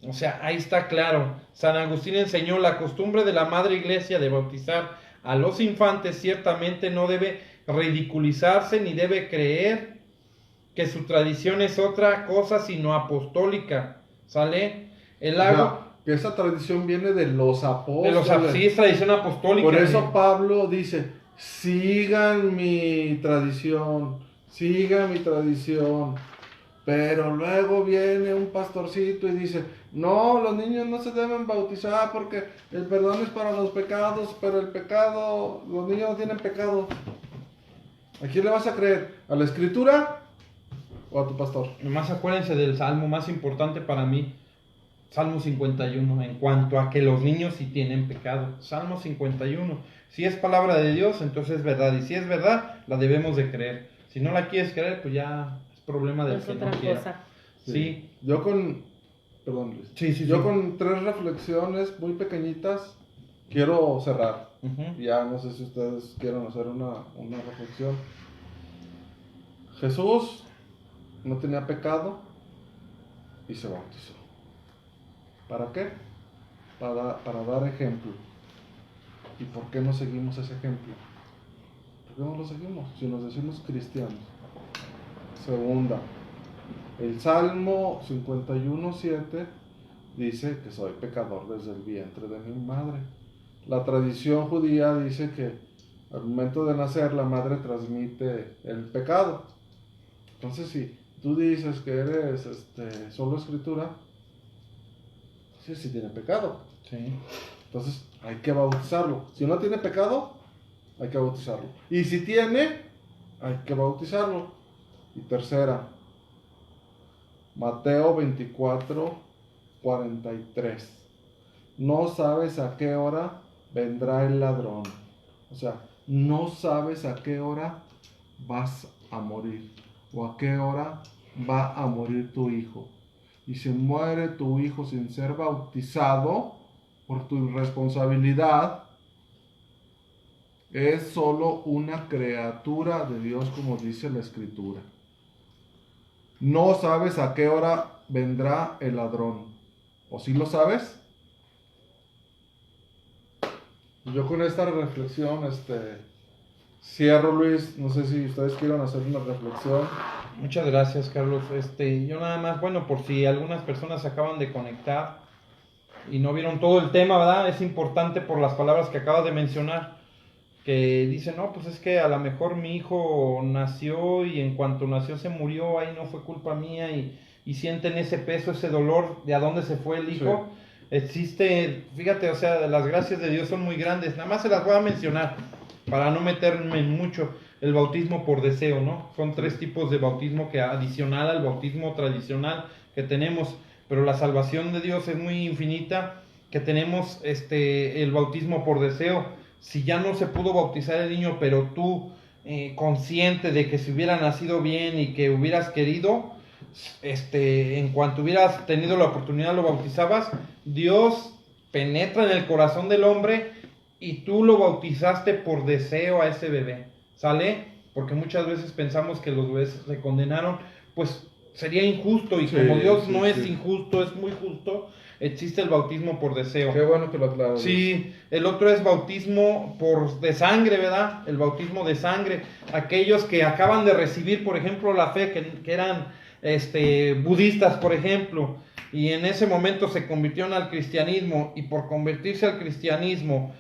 O sea, ahí está claro. San Agustín enseñó la costumbre de la Madre Iglesia de bautizar a los infantes. Ciertamente no debe ridiculizarse ni debe creer que su tradición es otra cosa sino apostólica. ¿Sale? El agua... Que esa tradición viene de los apóstoles. Sí, es tradición apostólica. Por eso Pablo dice, sigan mi tradición. Pero luego viene un pastorcito y dice, no, los niños no se deben bautizar porque el perdón es para los pecados, pero el pecado, los niños no tienen pecado. ¿A quién le vas a creer? ¿A la Escritura o a tu pastor? Nomás acuérdense del salmo más importante para mí, Salmo 51, en cuanto a que los niños sí tienen pecado. Salmo 51. Si es palabra de Dios, entonces es verdad. Y si es verdad, la debemos de creer. Si no la quieres creer, pues ya... problema del que no quiera. Cosa. Sí. Yo con perdón Luis. Sí, sí, Yo sí. con 3 reflexiones muy pequeñitas quiero cerrar. Ya no sé si ustedes quieren hacer una reflexión. Jesús no tenía pecado y se bautizó. ¿Para qué? Para dar ejemplo. ¿Y por qué no seguimos ese ejemplo? ¿Por qué no lo seguimos si nos decimos cristianos? Segunda, el Salmo 51:7 dice que soy pecador desde el vientre de mi madre. La tradición judía dice que al momento de nacer la madre transmite el pecado. Entonces, si tú dices que eres solo escritura, sí tiene pecado. Sí. Entonces hay que bautizarlo. Si no tiene pecado, hay que bautizarlo. Y si tiene, hay que bautizarlo. Y tercera, Mateo 24:43. No sabes a qué hora vendrá el ladrón. O sea, no sabes a qué hora vas a morir. O a qué hora va a morir tu hijo. Y si muere tu hijo sin ser bautizado por tu irresponsabilidad, es solo una criatura de Dios, como dice la Escritura. No sabes a qué hora vendrá el ladrón. ¿O sí lo sabes? Yo con esta reflexión cierro, Luis. No sé si ustedes quieran hacer una reflexión. Muchas gracias, Carlos. Yo nada más, bueno, por si algunas personas se acaban de conectar y no vieron todo el tema, ¿verdad? Es importante por las palabras que acabas de mencionar, que dicen, no, pues es que a lo mejor mi hijo nació y en cuanto nació se murió, ahí no fue culpa mía, y sienten ese peso, ese dolor de a dónde se fue el hijo. Sí. Existe, fíjate, o sea, las gracias de Dios son muy grandes, nada más se las voy a mencionar para no meterme en mucho. El bautismo por deseo, ¿no? Son 3 tipos de bautismo que adicional al bautismo tradicional que tenemos, pero la salvación de Dios es muy infinita, que tenemos el bautismo por deseo. Si ya no se pudo bautizar el niño, pero tú consciente de que si hubiera nacido bien y que hubieras querido, en cuanto hubieras tenido la oportunidad lo bautizabas, Dios penetra en el corazón del hombre y tú lo bautizaste por deseo a ese bebé, ¿sale? Porque muchas veces pensamos que los bebés se condenaron, pues sería injusto, y como Dios no es injusto, es muy justo. Existe el bautismo por deseo. Qué bueno que lo aclaras. Sí, el otro es bautismo de sangre, ¿verdad? El bautismo de sangre. Aquellos que acaban de recibir, por ejemplo, la fe, que eran budistas, por ejemplo, y en ese momento se convirtieron al cristianismo, y por convertirse al cristianismo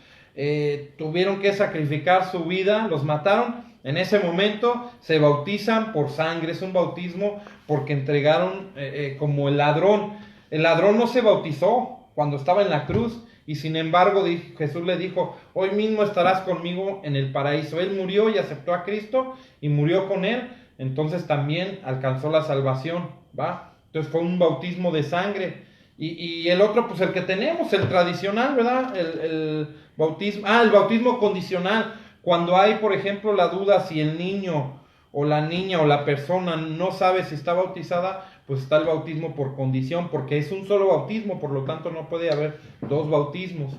tuvieron que sacrificar su vida, los mataron. En ese momento se bautizan por sangre, es un bautismo porque entregaron como el ladrón. El ladrón no se bautizó cuando estaba en la cruz, y sin embargo Jesús le dijo, hoy mismo estarás conmigo en el paraíso. Él murió y aceptó a Cristo y murió con él, entonces también alcanzó la salvación, ¿va? Entonces fue un bautismo de sangre. Y el otro, pues el que tenemos, el tradicional, ¿verdad? El bautismo condicional. Cuando hay, por ejemplo, la duda si el niño o la niña o la persona no sabe si está bautizada, pues está el bautismo por condición, porque es un solo bautismo, por lo tanto no puede haber 2 bautismos.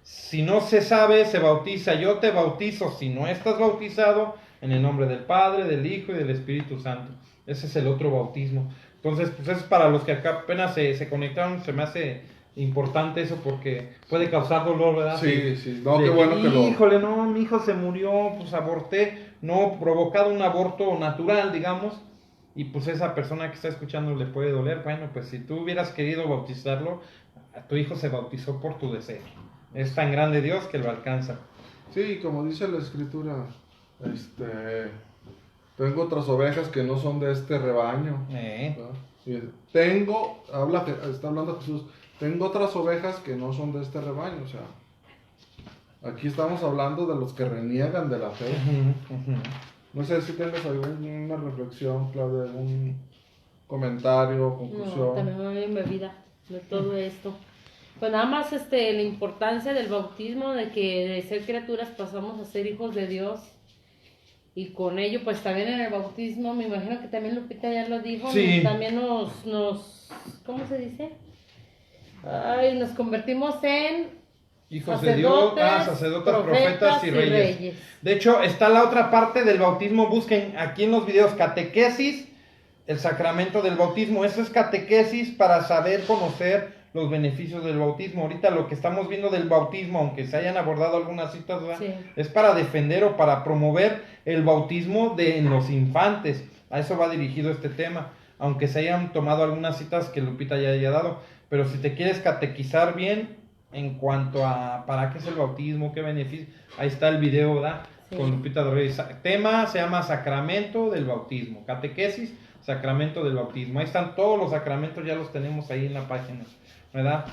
Si no se sabe, se bautiza. Yo te bautizo si no estás bautizado, en el nombre del Padre, del Hijo y del Espíritu Santo. Ese es el otro bautismo. Entonces, pues es para los que acá apenas se conectaron. Se me hace importante eso porque puede causar dolor, ¿verdad? Sí. No, qué bueno que lo... Híjole, no, mi hijo se murió, pues aborté. No, provocado un aborto natural, digamos. Y pues esa persona que está escuchando le puede doler. Bueno, pues si tú hubieras querido bautizarlo, tu hijo se bautizó por tu deseo. Es tan grande Dios que lo alcanza. Sí, como dice la Escritura, tengo otras ovejas que no son de este rebaño. Está hablando Jesús, tengo otras ovejas que no son de este rebaño. O sea, aquí estamos hablando de los que reniegan de la fe. No sé si tienes alguna reflexión, Claudia, algún comentario, conclusión. No, también me voy en bebida de todo esto. Pues nada más la importancia del bautismo, de que de ser criaturas pasamos a ser hijos de Dios. Y con ello, pues también en el bautismo, me imagino que también Lupita ya lo dijo, sí. También nos ¿cómo se dice? Ay, nos convertimos en hijos de Dios, sacerdotes, profetas y reyes. De hecho, está la otra parte del bautismo. Busquen aquí en los videos catequesis, el sacramento del bautismo. Eso es catequesis para saber conocer los beneficios del bautismo. Ahorita lo que estamos viendo del bautismo, aunque se hayan abordado algunas citas, sí, es para defender o para promover el bautismo de los infantes. A eso va dirigido este tema, aunque se hayan tomado algunas citas que Lupita ya haya dado. Pero si te quieres catequizar bien en cuanto a para qué es el bautismo, qué beneficio, ahí está el video, ¿verdad? Sí. Con Lupita de Reyes. Tema se llama Sacramento del Bautismo. Catequesis, Sacramento del Bautismo. Ahí están todos los sacramentos, ya los tenemos ahí en la página, ¿verdad?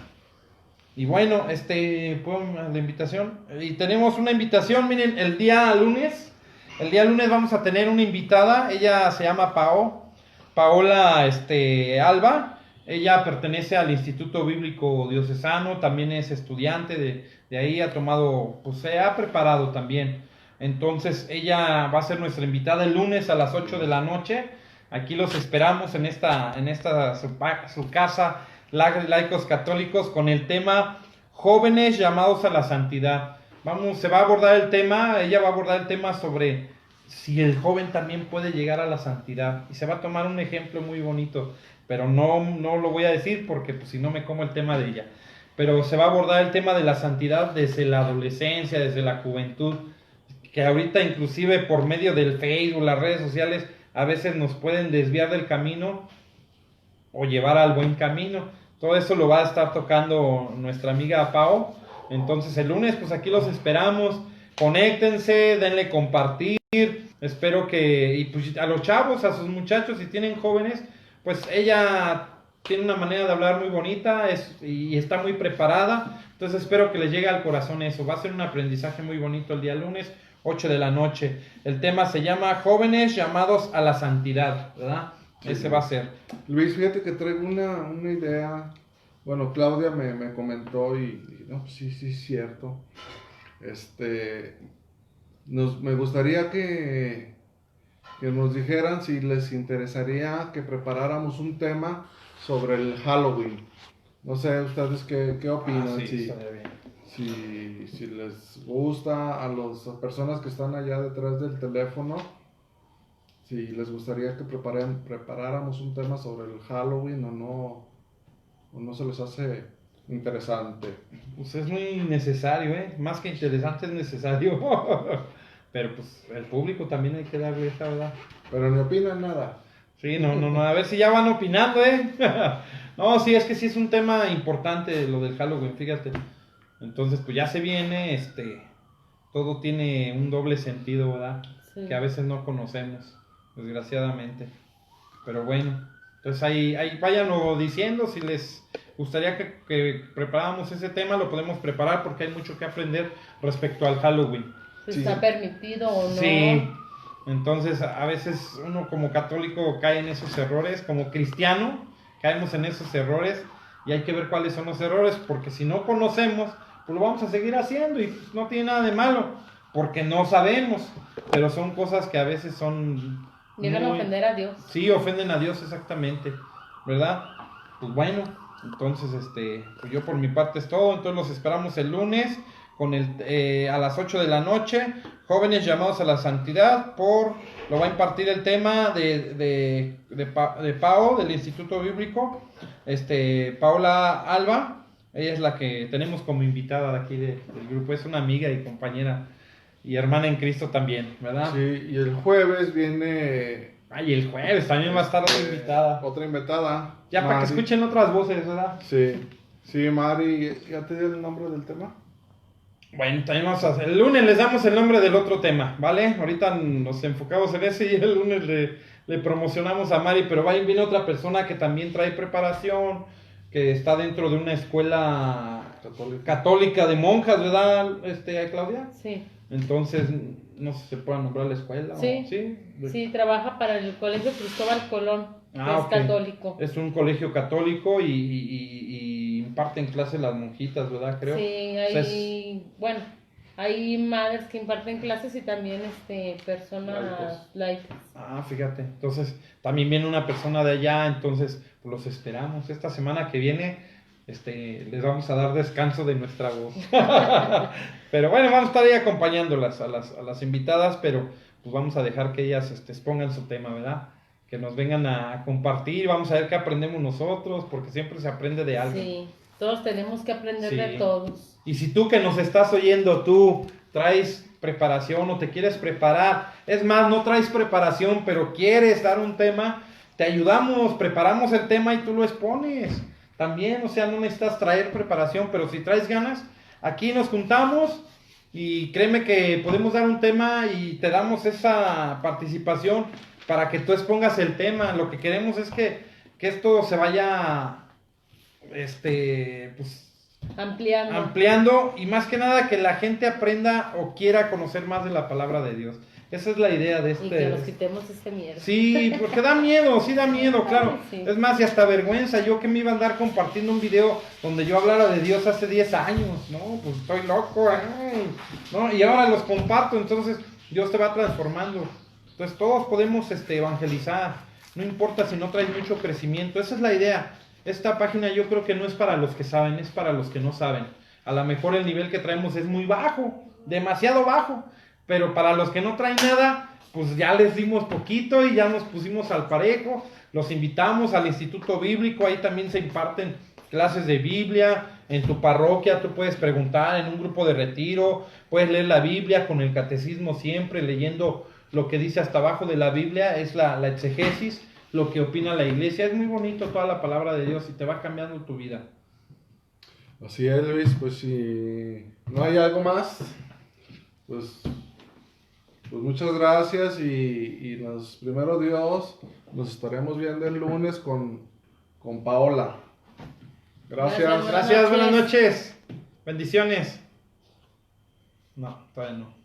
Y bueno, la invitación. Y tenemos una invitación, miren, el día lunes vamos a tener una invitada. Ella se llama Paola Alba. Ella pertenece al Instituto Bíblico Diocesano, también es estudiante de ahí, ha tomado, pues se ha preparado también. Entonces ella va a ser nuestra invitada el lunes a las 8 de la noche. Aquí los esperamos en su casa, Laicos Católicos, con el tema Jóvenes llamados a la santidad. Ella va a abordar el tema sobre si el joven también puede llegar a la santidad. Y se va a tomar un ejemplo muy bonito, pero no lo voy a decir porque pues, si no me como el tema de ella. Pero se va a abordar el tema de la santidad desde la adolescencia, desde la juventud, que ahorita inclusive por medio del Facebook, las redes sociales, a veces nos pueden desviar del camino o llevar al buen camino. Todo eso lo va a estar tocando nuestra amiga Pau. Entonces el lunes, pues aquí los esperamos. Conéctense, denle compartir. Espero y pues a los chavos, a sus muchachos, si tienen jóvenes, pues ella tiene una manera de hablar muy bonita y está muy preparada. Entonces espero que les llegue al corazón eso. Va a ser un aprendizaje muy bonito el día lunes, 8 de la noche. El tema se llama Jóvenes llamados a la santidad, ¿verdad? Sí. Ese va a ser. Luis, fíjate que traigo una idea. Bueno, Claudia me comentó y no, sí, es cierto. Me gustaría que nos dijeran si les interesaría que preparáramos un tema sobre el Halloween. No sé, ustedes qué opinan. Sí, si les gusta a las personas que están allá detrás del teléfono, si les gustaría que preparáramos un tema sobre el Halloween o no se les hace interesante. Pues es muy necesario, más que interesante es necesario. Pero pues el público también hay que darle esa, ¿verdad? Pero no opinan nada. Sí, no, a ver si ya van opinando, No, sí, es que sí es un tema importante lo del Halloween, fíjate. Entonces, pues ya se viene, todo tiene un doble sentido, ¿verdad? Sí. Que a veces no conocemos, desgraciadamente. Pero bueno, entonces ahí váyanlo diciendo, si les gustaría que preparáramos ese tema, lo podemos preparar porque hay mucho que aprender respecto al Halloween. Si está permitido o no. Sí, entonces a veces uno como católico cae en esos errores, como cristiano caemos en esos errores y hay que ver cuáles son los errores, porque si no conocemos, pues lo vamos a seguir haciendo y pues no tiene nada de malo, porque no sabemos, pero son cosas que a veces son... Llegan a ofender a Dios. Sí, ofenden a Dios exactamente, ¿verdad? Pues bueno, entonces pues yo por mi parte es todo, entonces los esperamos el lunes a las 8 de la noche, Jóvenes llamados a la santidad, lo va a impartir el tema de Pau, del Instituto Bíblico, Paola Alba. Ella es la que tenemos como invitada de aquí del grupo, es una amiga y compañera y hermana en Cristo también, ¿verdad? Sí, y el jueves viene... Ay, el jueves también va a estar otra invitada. Ya Mari. Para que escuchen otras voces, ¿verdad? Sí, Mari, ¿ya te dio el nombre del tema? Bueno, también vamos a hacer. El lunes les damos el nombre del otro tema, ¿vale? Ahorita nos enfocamos en ese y el lunes le promocionamos a Mari, pero viene otra persona que también trae preparación, que está dentro de una escuela católica de monjas, ¿verdad, Claudia? Sí. Entonces, no sé si se puede nombrar la escuela. Sí, sí, trabaja para el Colegio Cristóbal Colón, que es católico. Es un colegio católico y imparten clases las monjitas, ¿verdad? Creo. Sí, hay madres que imparten clases y también personas laicas. Fíjate, entonces también viene una persona de allá, entonces pues, los esperamos esta semana que viene. les vamos a dar descanso de nuestra voz. Pero bueno, vamos a estar ahí acompañándolas a las invitadas, pero pues vamos a dejar que ellas expongan su tema, ¿verdad? Que nos vengan a compartir, vamos a ver qué aprendemos nosotros, porque siempre se aprende de algo. Sí, todos tenemos que aprender Sí. de todos. Y si tú que nos estás oyendo, tú traes preparación o te quieres preparar, es más, no traes preparación, pero quieres dar un tema, te ayudamos, preparamos el tema y tú lo expones. También, o sea, no necesitas traer preparación, pero si traes ganas, aquí nos juntamos y créeme que podemos dar un tema y te damos esa participación para que tú expongas el tema. Lo que queremos es que esto se vaya, pues, ampliando y más que nada que la gente aprenda o quiera conocer más de la palabra de Dios. Esa es la idea de Y que nos quitemos ese miedo. Sí, porque da miedo, sí da miedo, claro. Sí. Es más, y hasta vergüenza, yo que me iba a andar compartiendo un video donde yo hablara de Dios hace 10 años, ¿no? Pues estoy loco, ay, ¿no? Y ahora los comparto, entonces Dios te va transformando. Entonces todos podemos evangelizar, no importa si no traes mucho crecimiento, esa es la idea. Esta página yo creo que no es para los que saben, es para los que no saben. A lo mejor el nivel que traemos es muy bajo, demasiado bajo. Pero para los que no traen nada, pues ya les dimos poquito y ya nos pusimos al parejo. Los invitamos al Instituto Bíblico, ahí también se imparten clases de Biblia. En tu parroquia tú puedes preguntar, en un grupo de retiro, puedes leer la Biblia con el catecismo siempre, leyendo lo que dice hasta abajo de la Biblia, es la exegesis, lo que opina la iglesia. Es muy bonito toda la palabra de Dios y te va cambiando tu vida. Así es, Luis, pues si no hay algo más, pues muchas gracias y primero Dios, nos estaremos viendo el lunes con Paola. Gracias. Gracias, buenas noches. Bendiciones. No, todavía no.